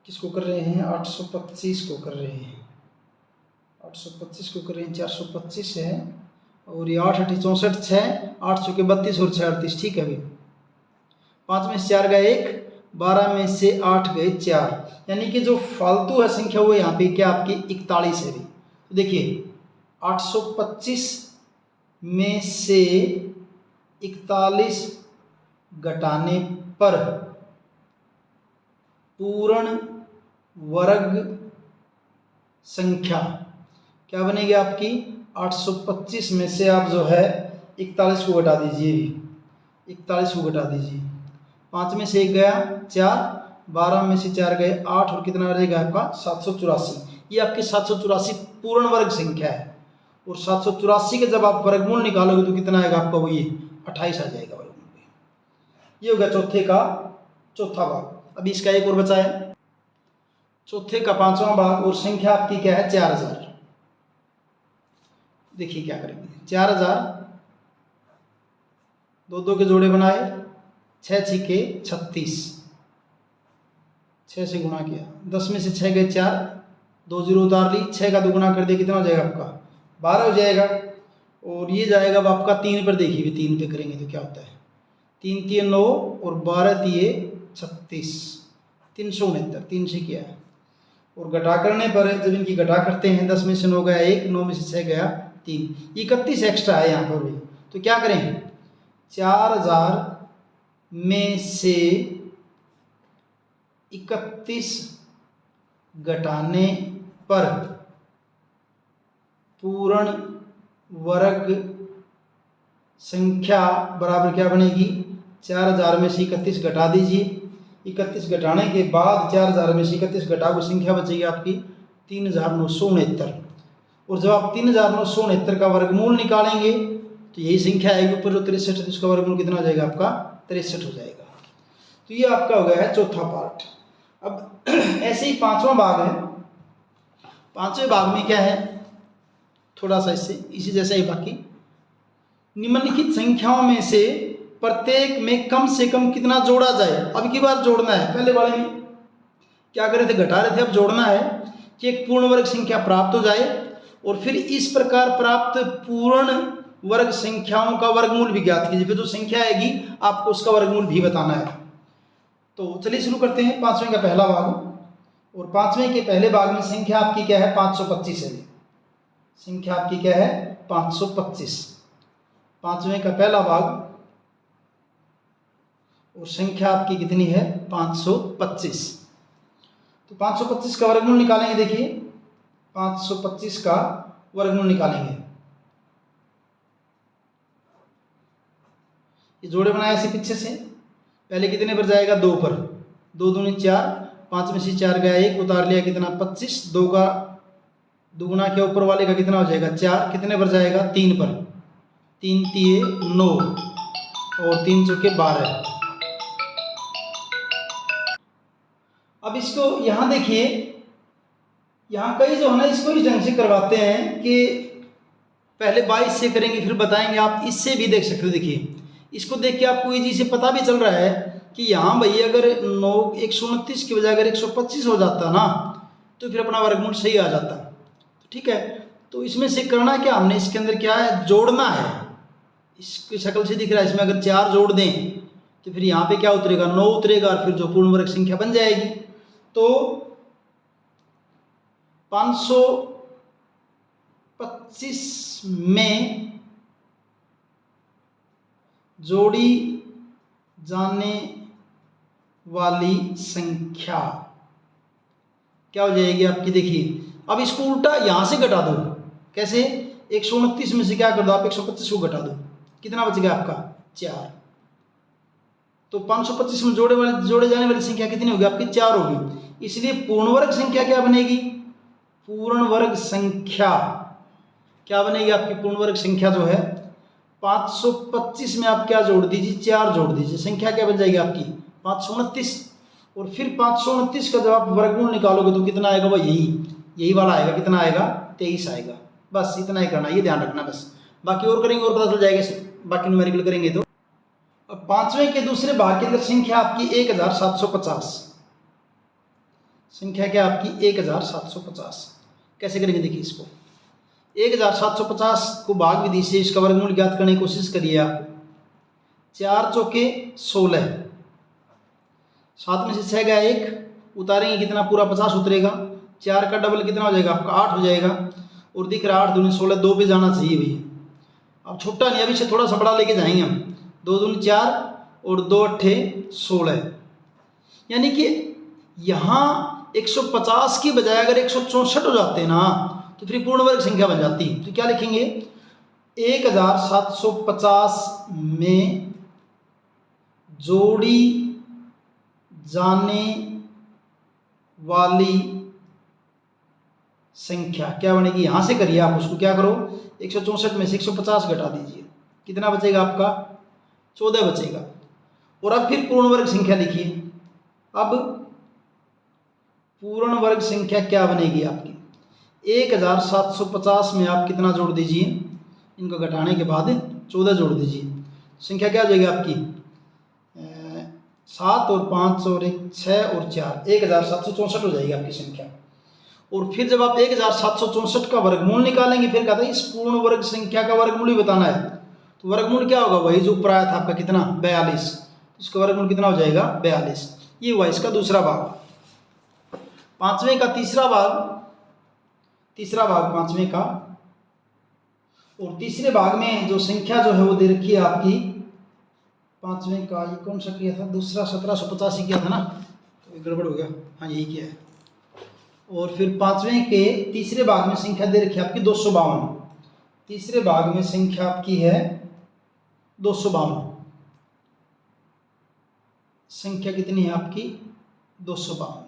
[SPEAKER 1] किसको कर रहे हैं 825 को कर रहे हैं, 825 को कर रहे हैं, 425 है और ये 8 8 64 6 8 चौके 32 और 6 38, ठीक है अभी 5 में से 4 गए 1, 12 में से 8 गए 4, यानी कि जो फालतू है संख्या वो यहाँ पे क्या आपकी 41 है। तो देखिए 825 में से 41 घटाने पर पूर्ण वर्ग संख्या क्या बनेगी आपकी 825 में से आप जो है 41 को घटा दीजिए, 41 को घटा दीजिए, 5 में से 1 गया 4, 12 में से 4 गए 8 और कितना रहेगा आपका 784। ये आपकी 784 पूर्ण वर्ग संख्या है। और 784 के जब आप वर्गमूल निकालोगे तो कितना आएगा आपका, वो ये 28 आ जाएगा वर्गमूल। ये हो गया चौथे का चौथा भाग। अभी इसका एक और बचा है, चौथे का पांचवा भाग, और संख्या आपकी क्या है 4000। देखिए क्या करेंगे 4000, 2 2 के जोड़े बनाए, 6 6 36, 6 से गुणा किया, 10 में से 6 गए 4, 2 0 उतार ली, 6 का दुगुना कर दिया कितना हो जाएगा आपका 12 हो जाएगा। और ये जाएगा अब आपका 3 पर, देखिए 3 पे करेंगे तो क्या होता है 3 3 9 और 12 3 36, 369, 3 से किया है। और घटा करने पर जब इनकी घटा करते हैं 10 में से 9 गया 1, 9 में से 6 गया 3, 31 एक्स्ट्रा है यहाँ पर भी। तो क्या करें 4000 में से 31 घटाने पर पूर्ण वर्ग संख्या बराबर क्या बनेगी 4000 में से 31 घटा दीजिए, 31 घटाने के बाद 4000 में से 31 घटा को संख्या बचेगी आपकी 3969। और जब आप 3969 का वर्गमूल निकालेंगे तो यही संख्या आएगी ऊपर जो 63 है, उसका वर्गमूल कितना हो जाएगा आपका 63 हो जाएगा। तो ये आपका हो गया है चौथा पार्ट। अब ऐसे ही पांचवा भाग है, पांचवें भाग में क्या है थोड़ा सा इससे इसी जैसा ही बाकी, निम्नलिखित संख्याओं में से प्रत्येक में कम से कम कितना जोड़ा जाए। अब की बार जोड़ना है, पहले वाले में क्या कर रहे थे घटा रहे थे, अब जोड़ना है कि एक पूर्ण वर्ग संख्या प्राप्त हो जाए और फिर इस प्रकार प्राप्त पूर्ण वर्ग संख्याओं का वर्गमूल भी ज्ञात कीजिए। फिर जो संख्या आएगी आपको उसका वर्गमूल भी बताना है। तो चलिए शुरू करते हैं पांचवें का पहला भाग। और पांचवें के पहले भाग में संख्या आपकी क्या है 525 है। संख्या आपकी क्या है 525, पांचवें का पहला भाग, और संख्या आपकी कितनी है 525। तो 525 का वर्गमूल निकालेंगे। देखिए 525 का वर्गमूल निकालेंगे, ये जोड़े बनाए ऐसे पीछे से, पहले कितने पर जाएगा 2 पर, 2 दूनी 4, 5 में से 4 गया 1, उतार लिया कितना 25, 2 का दुगुना के ऊपर वाले का कितना हो जाएगा 4, कितने पर जाएगा 3 पर, 3 3 9 और 3 चौके 12। अब इसको यहाँ देखिए, यहाँ कई जो है ना इसको इस ढंग से करवाते हैं कि पहले 22 से करेंगे फिर बताएंगे। आप इससे भी देख सकते हो, देखिए इसको देख के आपको इजी से पता भी चल रहा है कि यहाँ भाई अगर 129 की बजाय अगर 125 हो जाता ना तो फिर अपना वर्गमूल सही आ जाता। तो ठीक है, तो इसमें से करना क्या हमने, इसके अंदर क्या है, जोड़ना है। इसकी शक्ल से दिख रहा है, इसमें अगर 4 जोड़ दें तो फिर यहाँ पे क्या उतरेगा, 9 उतरेगा, और फिर जो पूर्ण वर्ग संख्या बन जाएगी। तो 525 में जोड़ी जाने वाली संख्या क्या हो जाएगी आपकी, देखिए अब इसको उल्टा यहां से घटा दो। कैसे, 129 में से क्या कर दो आप, 125 को घटा दो, कितना बच गया आपका, 4। तो 525 में जोड़े जाने वाली संख्या कितनी होगी आपकी, 4 होगी। इसलिए पूर्ण वर्ग संख्या क्या बनेगी, पूर्ण वर्ग संख्या क्या बनेगी आपकी, पूर्ण वर्ग संख्या जो है 525 में आप क्या जोड़ दीजिए, 4 जोड़ दीजिए, संख्या क्या बन जाएगी आपकी 529। और फिर 529 का जब आप वर्गमूल निकालोगे तो कितना आएगा, वह यही वाला आएगा, कितना आएगा, 23 आएगा। बस इतना ही करना, ये ध्यान रखना बस, बाकी और करेंगे और पता चल जाएगा, बाकी न्यूमेरिकल करेंगे तो। अब 5वें के दूसरे भाग के अंदर संख्या आपकी 1750, संख्या क्या आपकी 1750। कैसे करेंगे, देखिए इसको 1750 को भाग विधि से इसका वर्गमूल ज्ञात करने की कोशिश करिए आप। 4 चौके 16, 7 में से 6 गया 1, उतारेंगे कितना, पूरा 50 उतरेगा। 4 का डबल कितना हो जाएगा आपका, 8 हो जाएगा। और दिख रहा 8 दूनी 16, 2 पे जाना चाहिए भैया। अब छोटा नहीं, अभी से थोड़ा सा बड़ा लेके जाएंगे हम। 2 दूनी 4 और 2 अट्ठे 16, यानी कि यहाँ 150 की बजाय अगर 164 हो जाते ना तो फिर पूर्ण वर्ग संख्या बन जाती। तो क्या लिखेंगे, 1750 में जोड़ी जाने वाली संख्या क्या बनेगी, यहां से करिए आप उसको, क्या करो 164 में से 150 घटा दीजिए, कितना बचेगा आपका, 14 बचेगा। और अब फिर पूर्ण वर्ग संख्या लिखिए। अब पूर्ण वर्ग संख्या क्या बनेगी आपकी, 1750 में आप कितना जोड़ दीजिए, इनको घटाने के बाद 14 जोड़ दीजिए, संख्या क्या हो जाएगी आपकी 7 और 5 और 1 6 और 4, 1764 हो जाएगी आपकी संख्या। और फिर जब आप 1764 का वर्गमूल निकालेंगे, फिर कहता है इस पूर्ण वर्ग संख्या का वर्गमूल ही बताना है। तो वर्गमूल क्या होगा, वही जो ऊपर आया था आपका कितना 42, इसका वर्गमूल कितना हो जाएगा 42। ये हुआ इसका दूसरा भाग। 5वें का तीसरा भाग 5वें का, और तीसरे भाग में जो संख्या जो है वो दे रखी है आपकी 5वें का, ये कौन सा किया था, दूसरा 1785 किया था ना, तो गड़बड़ हो गया, हाँ यही किया है। और फिर 5वें के तीसरे भाग में संख्या दे रखी है आपकी 252, तीसरे भाग में संख्या आपकी है 252, संख्या कितनी है आपकी 252।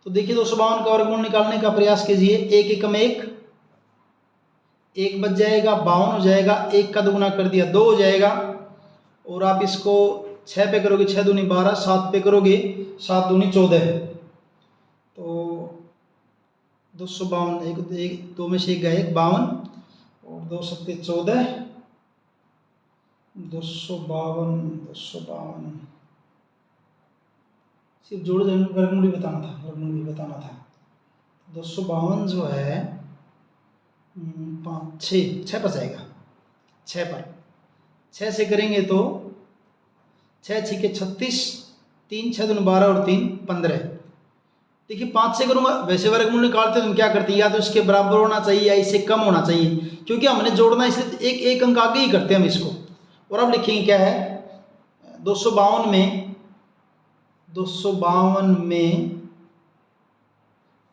[SPEAKER 1] तो देखिए 252 का वर्गमूल निकालने का प्रयास कीजिए। 1 एकम 1 बच जाएगा, 52 हो जाएगा, 1 का दुगुना कर दिया 2 हो जाएगा। और आप इसको 6 पे करोगे 6 दूनी 12, 7 पे करोगे 7 दूनी 14, तो 252, एक 2 में से 1 गया 1, 52 और 2 सत्ते 14, 252 सिर्फ जोड़ वर्गमूल भी बताना था, 252 जो है 6 पर जाएगा, 6 पर 6 से करेंगे तो 6 6 36, 3 6 दूनी 12 और 3 15। देखिए 5 से करूँगा, वैसे वर्गमूल निकालते तो हम क्या करते हैं, या तो इसके बराबर होना चाहिए या इससे कम होना चाहिए, क्योंकि हमने जोड़ना इसलिए एक अंक आगे ही करते हैं हम इसको। और अब लिखेंगे क्या है 252 में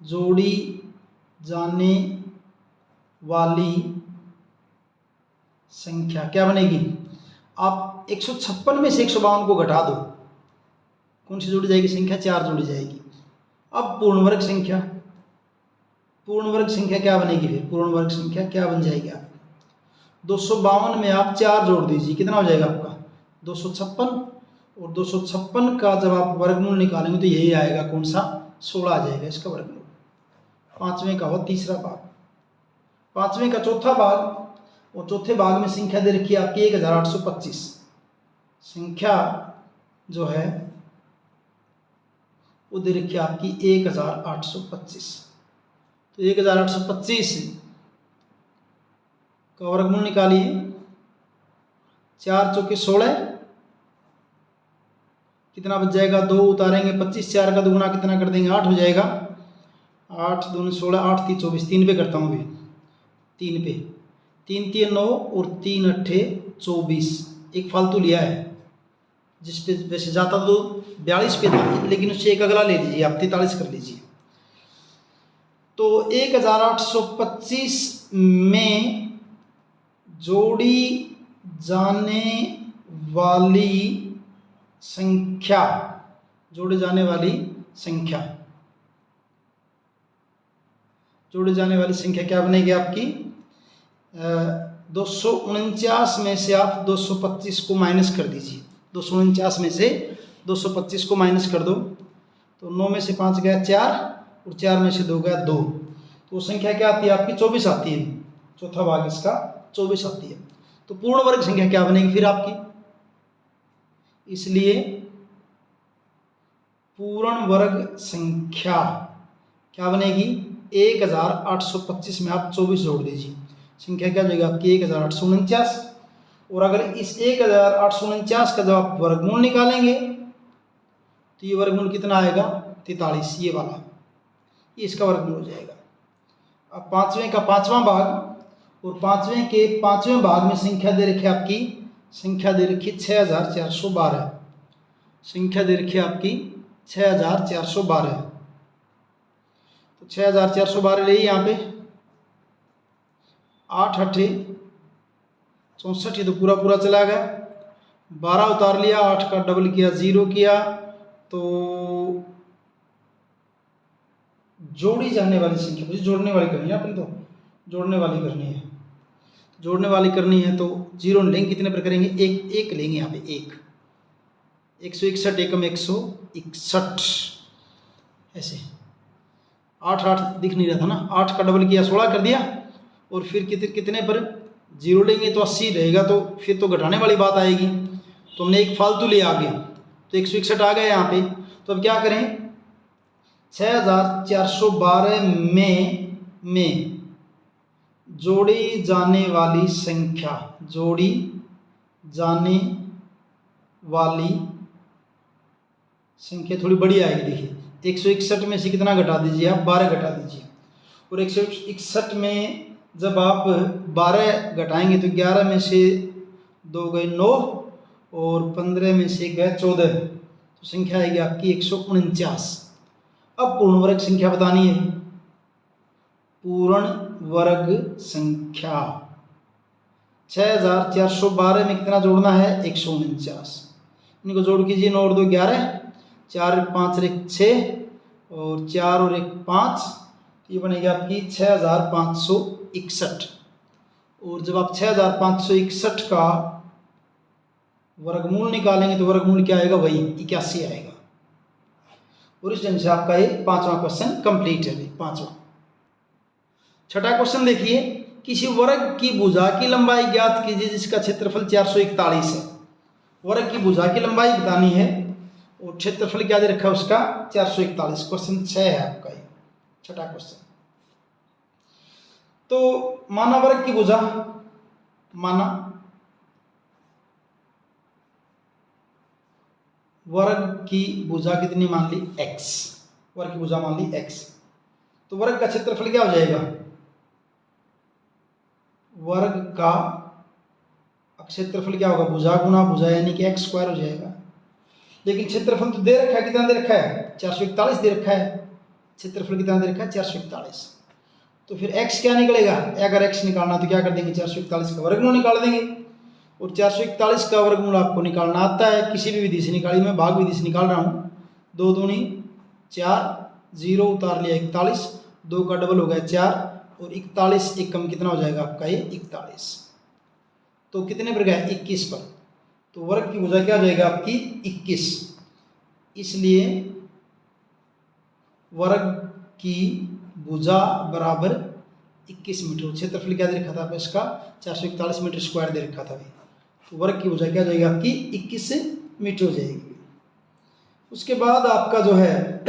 [SPEAKER 1] जोड़ी जाने वाली संख्या क्या बनेगी, आप 156 में से 152 को घटा दो, कौन सी जोड़ी जाएगी संख्या, 4 जोड़ी जाएगी। अब पूर्ण वर्ग संख्या क्या बनेगी, फिर पूर्ण वर्ग संख्या क्या बन जाएगी आप 252 में आप 4 जोड़ दीजिए, कितना हो जाएगा आपका 256। और 256 का जब आप वर्गमूल निकालेंगे तो यही आएगा, कौन सा 16 आ जाएगा इसका वर्गमूल। 5वें का हुआ तीसरा भाग। 5वें का चौथा भाग, और चौथे भाग में संख्या दे रखी है आपकी 1825, संख्या जो है वो दे रखी है आपकी 1825। तो 1825 का वर्गमूल निकालिए। 4 चौके 16, कितना बच जाएगा, 2 उतारेंगे 25, 4 का दुगुना कितना कर देंगे, 8 हो जाएगा। 8 दूनी 16, 8 3 24, 3 पे करता हूँ अभी, 3 पे, 3 3 9 और 3 8 24, एक फालतू लिया है जिस पे वैसे जाता तो 42 पे था, लेकिन उससे एक अगला ले लीजिए आप, 43 कर लीजिए। तो 1825 में जोड़ी जाने वाली संख्या, जोड़े जाने वाली संख्या, जोड़े जाने वाली संख्या क्या बनेगी आपकी, 249 में से आप 225 को माइनस कर दीजिए। 249 में से 225 को माइनस कर दो तो 9 में से 5 गया 4 और 4 में से 2 गया 2, तो वो संख्या क्या आती है आपकी, 24 आती है। चौथा भाग इसका 24 आती है। तो पूर्ण वर्ग संख्या क्या बनेगी फिर आपकी, इसलिए पूर्ण वर्ग संख्या क्या बनेगी, 1825 में आप 24 जोड़ दीजिए, संख्या क्या हो जाएगी आपकी 1849। और अगर इस 1849 का जब आप वर्गमूल निकालेंगे तो ये वर्गमूल कितना आएगा, 43, ये वाला, ये इसका वर्गमूल हो जाएगा। अब पांचवें का पांचवा भाग, और पांचवें के पांचवें भाग में संख्या दे रखी है आपकी, संख्या दे रखी 6412, संख्या दे रखी है आपकी 6412। तो 6412 ले यहाँ पे, 8 8 64, ये तो पूरा पूरा चला गया। 12 उतार लिया, 8 का डबल किया 0 किया, तो जोड़ी जाने वाली संख्या, मुझे जोड़ने वाली करनी है अपन, तो जोड़ने वाली करनी है, जोड़ने वाली करनी है तो 0 लेंगे, कितने पर करेंगे, एक लेंगे यहाँ पे, 161 एकम 161, ऐसे 8 8 दिख नहीं रहा था ना, 8 का डबल किया 16 कर दिया, और फिर कितने पर 0 लेंगे तो 80 रहेगा, तो फिर तो घटाने वाली बात आएगी, तो हमने एक फालतू लिया आगे, तो 161 आ गया यहाँ पे। तो अब क्या करें, 6412 में जोड़ी जाने वाली संख्या, जोड़ी जाने वाली संख्या थोड़ी बड़ी आएगी, देखिए 161 में से कितना घटा दीजिए आप, 12 घटा दीजिए, और 161 में जब आप 12 घटाएंगे तो 11 में से 2 गए 9 और 15 में से गए 14, तो संख्या आएगी आपकी 149। अब पूर्ण वर्ग संख्या बतानी है, पूर्ण वर्ग संख्या 6412 में कितना जोड़ना है, 149, इनको जोड़ कीजिए, 9 और 2 11, 4 5 1 6 और 4 और 1 5, ये बनेगी आपकी 6561। और जब आप 6561 का वर्गमूल निकालेंगे तो वर्गमूल क्या आएगा, वही 81 आएगा। और इस ढंग से आपका ये पांचवा क्वेश्चन कंप्लीट है। पांचवा। छठा क्वेश्चन देखिए, किसी वर्ग की भुजा की लंबाई ज्ञात कीजिए जिसका क्षेत्रफल 441 है। वर्ग की भुजा की लंबाई बतानी है और क्षेत्रफल क्या दे रखा है उसका, 441। क्वेश्चन 6 है आपका ये छठा क्वेश्चन। तो माना वर्ग की भुजा, माना वर्ग की भुजा कितनी मान ली, x, वर्ग की भुजा मान ली x, तो वर्ग का क्षेत्रफल क्या हो जाएगा, वर्ग का क्षेत्रफल क्या होगा, भुजा गुना भुजा यानी कि x स्क्वायर हो जाएगा। लेकिन क्षेत्रफल तो दे रखा है, कितना दे रखा है, 441 दे रखा है, क्षेत्रफल कितना दे रखा है, 441। तो फिर x क्या निकलेगा, अगर x निकालना तो क्या कर देंगे, 441 का वर्गमूल निकाल देंगे। और 441 का वर्गमूल आपको निकालना आता है, किसी भी विधि से निकाली, मैं भाग विधि से निकाल रहा हूँ। 2 दूनी 4, 0 उतार लिया 41, 2 का डबल हो गया 4 और 41 एक कम कितना हो जाएगा आपका ये 41। तो कितने पर गया, 21 पर। तो वर्ग की भुजा क्या हो जाएगा आपकी 21। इसलिए वर्ग की भुजा बराबर 21 मीटर। क्षेत्रफल क्या दे रखा था इसका, 441 मीटर स्क्वायर दे रखा था। तो वर्ग की भुजा क्या हो जाएगी आपकी 21 मीटर हो जाएगी। उसके बाद आपका जो है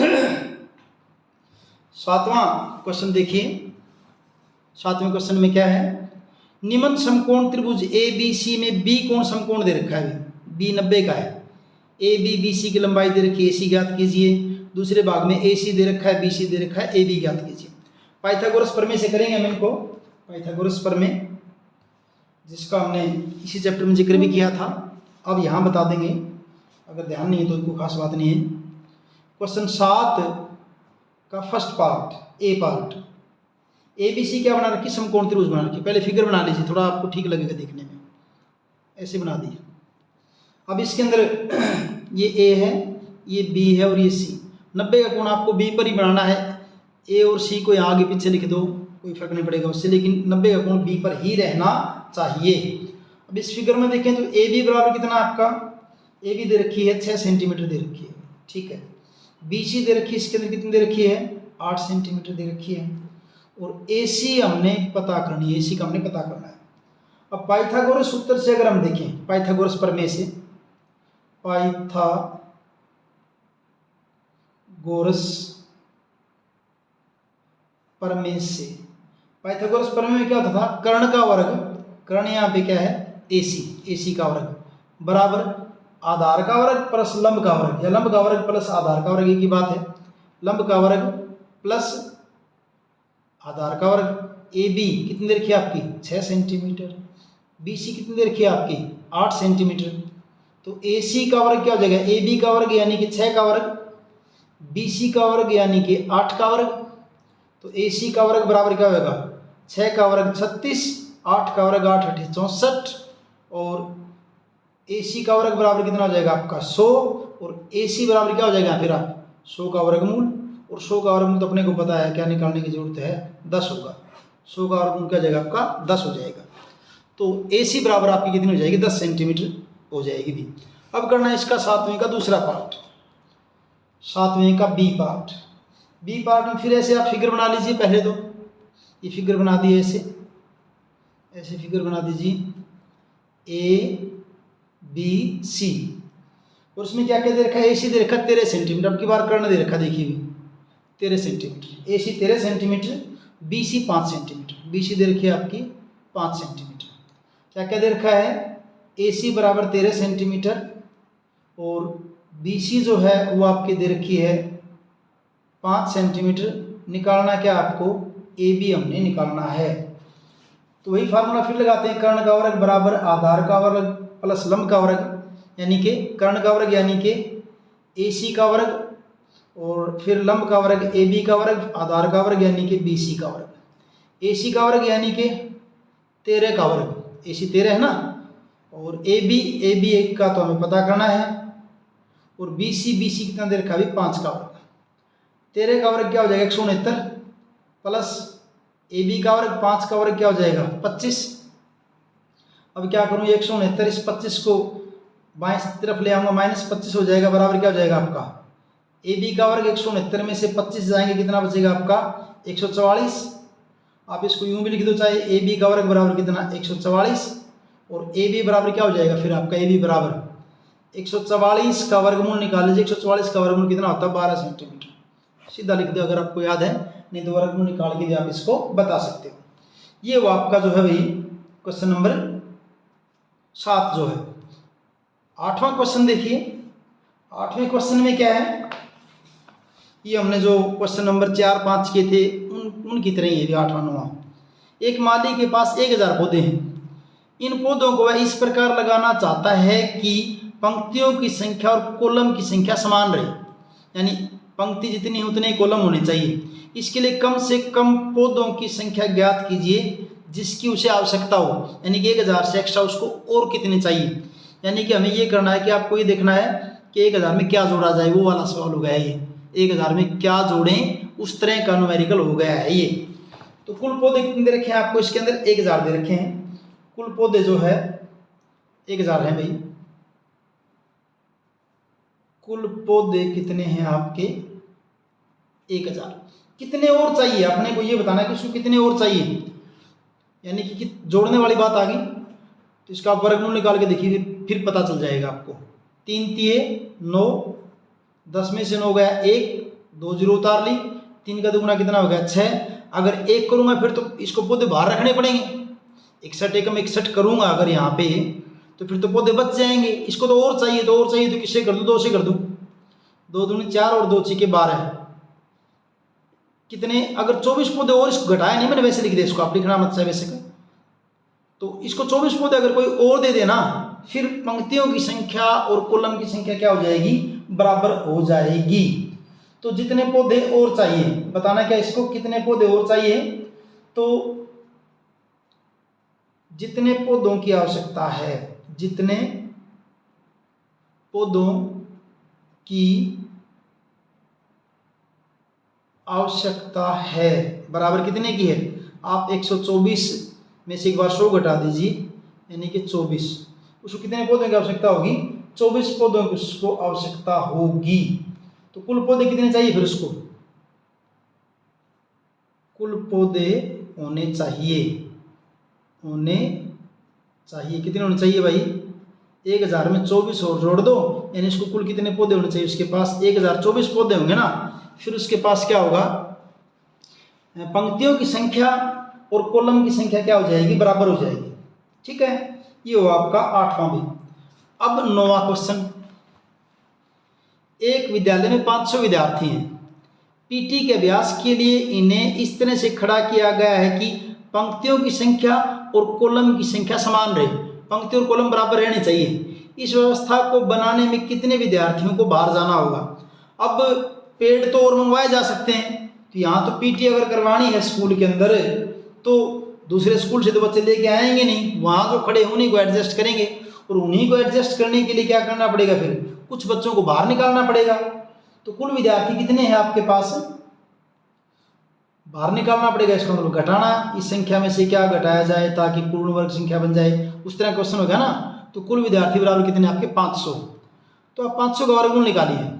[SPEAKER 1] 7वां क्वेश्चन देखिए। 7वें क्वेश्चन में क्या है, निम्न समकोण त्रिभुज ए बी सी में बी कोण समकोण दे रखा है, बी 90 का है। ए बी बी सी की लंबाई दे रखी है, ए सी ज्ञात कीजिए। दूसरे भाग में ए सी दे रखा है, बी सी दे रखा है, ए बी ज्ञात कीजिए। पाइथागोरस प्रमेय से करेंगे हम इनको। पाइथागोरस प्रमेय जिसका हमने इसी चैप्टर में जिक्र भी किया था, अब यहाँ बता देंगे, अगर ध्यान नहीं है तो कोई खास बात नहीं है। क्वेश्चन 7 का first part, A part, A B C क्या बना रखी, समकोण त्रिभुज बना रखी। पहले फिगर बना लीजिए, थोड़ा आपको ठीक लगेगा देखने में। ऐसे बना दिए। अब इसके अंदर ये ए है, ये बी है और ये सी। 90 का कोण आपको बी पर ही बनाना है। ए और सी को यहाँ आगे पीछे लिख दो, कोई फर्क नहीं पड़ेगा उससे, लेकिन 90 का कोण बी पर ही रहना चाहिए। अब इस फिगर में देखें तो ए बी बराबर कितना आपका, ए बी दे रखी है 6 सेंटीमीटर दे रखी है, ठीक है। बी सी दे रखी है, इसके अंदर कितनी दे रखी है, 8 सेंटीमीटर दे रखी है। और ए सी हमने पता करनी है, ए सी का हमने पता करना है। अब पाइथागोरस सूत्र से अगर हम देखें, पाइथागोरस प्रमेय से, पाइथागोरस प्रमेय से, पाइथागोरस प्रमेय में क्या होता था, कर्ण का वर्ग, कर्ण यहाँ पे क्या है AC, AC का वर्ग बराबर आधार का वर्ग प्लस लंब का वर्ग, या लंब का वर्ग प्लस आधार का वर्ग, एक ही बात है। लंब का वर्ग प्लस आधार का वर्ग। AB कितनी दे रखी है आपकी 6 सेंटीमीटर, BC कितनी दे रखी है आपकी 8 सेंटीमीटर। तो AC का वर्ग क्या हो जाएगा, AB का वर्ग यानी कि 6 का वर्ग, BC का वर्ग यानी कि 8 का वर्ग। तो AC का वर्ग बराबर क्या होगा, 6 का वर्ग 36, 8 का वर्ग 8 8 64, और AC का वर्ग बराबर कितना हो जाएगा आपका 100, और AC बराबर क्या हो जाएगा फिर आप 100 का वर्गमूल, और 100 का वर्गमूल तो अपने को पता है क्या निकालने की जरूरत है, 10 होगा। 100 का वर्गमूल क्या हो जाएगा आपका 10 हो जाएगा। तो AC बराबर आपकी कितनी हो जाएगी 10 सेंटीमीटर हो जाएगी भी। अब करना है इसका 7वें का दूसरा पार्ट, 7वें का बी पार्ट। बी पार्ट में फिर ऐसे आप फिगर बना लीजिए। पहले तो ये फिगर बना दिए, ऐसे ऐसे फिगर बना दीजिए ABC, और उसमें क्या क्या दे रखा है, AC दे रखा 13 सेंटीमीटर। अब की बार कर्ण दे रखा, देखिए 13 centimetre, AC 13 centimetre, BC 5 centimetre. BC दे रखी है आपकी 5 सेंटीमीटर। क्या क्या दे रखा है, AC बराबर 13 सेंटीमीटर, और BC जो है वो आपकी दे रखी है 5 सेंटीमीटर। निकालना क्या आपको, AB हमने निकालना है। तो वही फार्मूला फिर लगाते हैं, कर्ण का वर्ग बराबर आधार का वर्ग प्लस लंब का वर्ग, यानी कि कर्ण का वर्ग यानी कि AC का वर्ग, और फिर लंब का वर्ग AB का वर्ग, आधार का वर्ग यानी कि BC का वर्ग। AC का वर्ग यानी कि 13 का वर्ग, AC 13 है ना, और AB 1 का तो हमें पता करना है, और BC कितना दे रखा है 5 का वर्ग। 13 का वर्ग क्या हो जाएगा 169, प्लस AB का वर्ग 5 का वर्ग क्या हो जाएगा 25। अब क्या करूँ, 169 इस 25 को बाएं तरफ ले आऊँगा, -25 हो जाएगा, बराबर क्या हो जाएगा आपका AB का वर्ग 169 में से 25 जाएंगे, कितना बचेगा आपका 144। आप इसको यूँ भी लिख दो, चाहे AB का वर्ग बराबर कितना 144, और AB बराबर क्या हो जाएगा फिर आपका, AB बराबर 144 का वर्गमूल निकाल लीजिए। 144 का वर्गमूल कितना होता है 12 सेंटीमीटर। सीधा लिख दो अगर आपको याद है, नहीं तो वर्गमूल निकाल के भी आप इसको बता सकते हो। ये वो आपका जो है भाई क्वेश्चन नंबर 7 जो है। 8वां क्वेश्चन देखिए। 8वें क्वेश्चन में क्या है, ये हमने जो क्वेश्चन नंबर 4 5 किए थे उनकी तरह ही है 8वां 9वां। एक माली के पास 1000 पौधे हैं। इन पौधों को वह इस प्रकार लगाना चाहता है कि पंक्तियों की संख्या और कॉलम की संख्या समान रहे, यानी पंक्ति जितनी उतने कॉलम होने चाहिए। इसके लिए कम से कम पौधों की संख्या ज्ञात कीजिए जिसकी उसे आवश्यकता हो, यानी कि 1000 से एक्स्ट्रा उसको और कितने चाहिए। यानी कि हमें ये करना है कि आपको ये देखना है कि 1000 में क्या जोड़ा जाए, वो वाला सवाल हो गया है ये। 1000 में क्या जोड़ें, उस तरह का न्यूमेरिकल हो गया है ये। तो कुल पौधे कितने दे रखे हैं आपको, इसके अंदर 1000 दे रखे हैं। कुल पौधे जो है 1000 है भाई। कुल पौधे कितने हैं आपके 1000। कितने और चाहिए अपने को ये बताना है कि उसको कितने और चाहिए, यानी कि जोड़ने वाली बात आ गई। तो इसका आप वर्गमूल निकाल के देखिए, फिर पता चल जाएगा आपको। 3 तिये 9, 10 में से 9 गया 1, 2 जीरो उतार ली, 3 का दुगुना कितना हो गया 6। अगर 1 करूँगा फिर तो इसको पौधे बाहर रखने पड़ेंगे, 61 एकम 61 करूँगा अगर यहाँ पे, तो फिर तो पौधे बच जाएंगे। इसको तो और चाहिए, तो और चाहिए तो किससे कर दूँ, 2 से कर दूँ, 2 दूनी 4 और 2 6 12 कितने, अगर 24 पौधे और, इसको घटाया नहीं मैंने, वैसे लिख दिया, इसको आप लिखना मत चाहे वैसे का, तो इसको 24 पौधे अगर कोई और दे देना, फिर पंक्तियों की संख्या और कॉलम की संख्या क्या हो जाएगी, बराबर हो जाएगी। तो जितने पौधे और चाहिए, बताना क्या इसको, कितने पौधे और चाहिए, तो जितने पौधों की आवश्यकता है, जितने पौधों की आवश्यकता है बराबर कितने की है, आप 124 में से एक बार 100 घटा दीजिए, यानी कि 24, उसको कितने पौधों की आवश्यकता होगी, 24 पौधों की उसको आवश्यकता होगी। तो कुल पौधे कितने चाहिए, फिर उसको कुल पौधे होने चाहिए, कितने होने चाहिए भाई, 1000 में 24 और जोड़ दो, यानी इसको कुल कितने पौधे होने चाहिए, उसके पास 1024 पौधे होंगे ना, फिर उसके पास क्या होगा, पंक्तियों की संख्या और कॉलम की संख्या क्या हो जाएगी, बराबर हो जाएगी। ठीक है, ये हुआ आपका 8वां भी। अब 9वां क्वेश्चन, एक विद्यालय में 500 विद्यार्थी हैं, पीटी के अभ्यास के लिए इन्हें इस तरह से खड़ा किया गया है कि पंक्तियों की संख्या और कॉलम की संख्या समान रहे, पंक्ति और कॉलम बराबर रहने चाहिए। इस व्यवस्था को बनाने में कितने विद्यार्थियों को बाहर जाना होगा। अब पेड़ तो और मंगवाए जा सकते हैं, तो यहाँ तो पीटी अगर करवानी है स्कूल के अंदर, तो दूसरे स्कूल से तो बच्चे लेके आएंगे नहीं, वहाँ जो खड़े उन्हीं को एडजस्ट करेंगे, और उन्हीं को एडजस्ट करने के लिए क्या करना पड़ेगा, फिर कुछ बच्चों को बाहर निकालना पड़ेगा। तो कुल विद्यार्थी कितने हैं आपके पास, बाहर निकालना पड़ेगा, इसका मतलब घटाना, इस संख्या में से क्या घटाया जाए ताकि पूर्ण वर्ग संख्या बन जाए, उस तरह क्वेश्चन होगा ना। तो कुल विद्यार्थी बराबर कितने आपके 500, तो आप 500 का वर्गमूल निकालिए,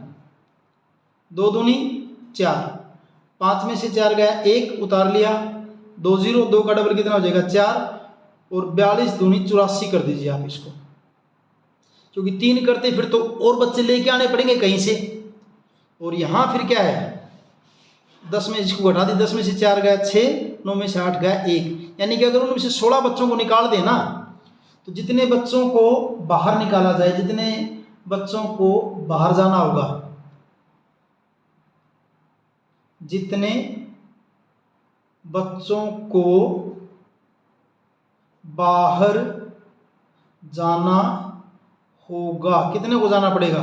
[SPEAKER 1] 2 दूनी 4, 5 में से 4 गया 1 उतार लिया, 2 जीरो, 2 का डबल कितना हो जाएगा 4, और 42 दूनी 84 कर दीजिए आप इसको, क्योंकि 3 करते फिर तो और बच्चे लेके आने पड़ेंगे कहीं से। और यहाँ फिर क्या है, 10 में इसको घटा दी, 10 में से 4 गया 6, 9 में से 8 गया 1, यानी कि अगर उनमें से 16 बच्चों को निकाल देना, तो जितने बच्चों को बाहर निकाला जाए, जितने बच्चों को बाहर जाना होगा, जितने बच्चों को बाहर जाना होगा, कितने को जाना पड़ेगा,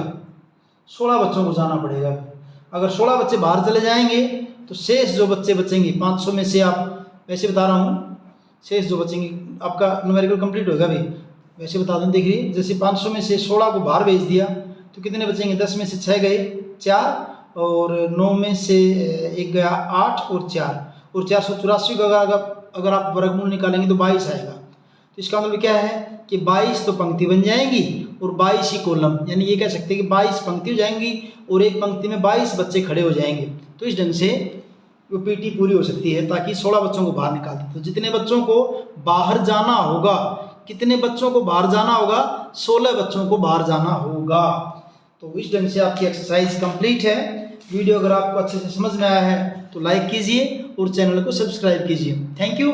[SPEAKER 1] 16 बच्चों को जाना पड़ेगा। अगर 16 बच्चे बाहर चले जाएंगे तो शेष जो बच्चे बचेंगे, 500 में से, आप वैसे बता रहा हूँ, शेष जो बचेंगे, आपका न्यूमेरिकल कंप्लीट होगा भी, वैसे बता दूँ, देखिए जैसे 500 में से 16 को बाहर भेज दिया तो कितने बचेंगे, 10 में से 6 गए 4, और 9 में से 1 गया 8 और 4, और 484 का अगर आप वर्गमूल निकालेंगे तो 22 आएगा। तो इसका मतलब क्या है कि 22 तो पंक्ति बन जाएंगी और 22 ही कॉलम, यानी ये कह सकते हैं कि 22 पंक्ति हो जाएंगी और एक पंक्ति में 22 बच्चे खड़े हो जाएंगे। तो इस ढंग से वो पीटी पूरी हो सकती है, ताकि 16 बच्चों को बाहर निकाल दें। तो जितने बच्चों को बाहर जाना होगा, कितने बच्चों को बाहर जाना होगा, 16 बच्चों को बाहर जाना होगा। तो इस ढंग से आपकी एक्सरसाइज कंप्लीट है। वीडियो अगर आपको अच्छे से समझ में आया है तो लाइक कीजिए और चैनल को सब्सक्राइब कीजिए। Thank you.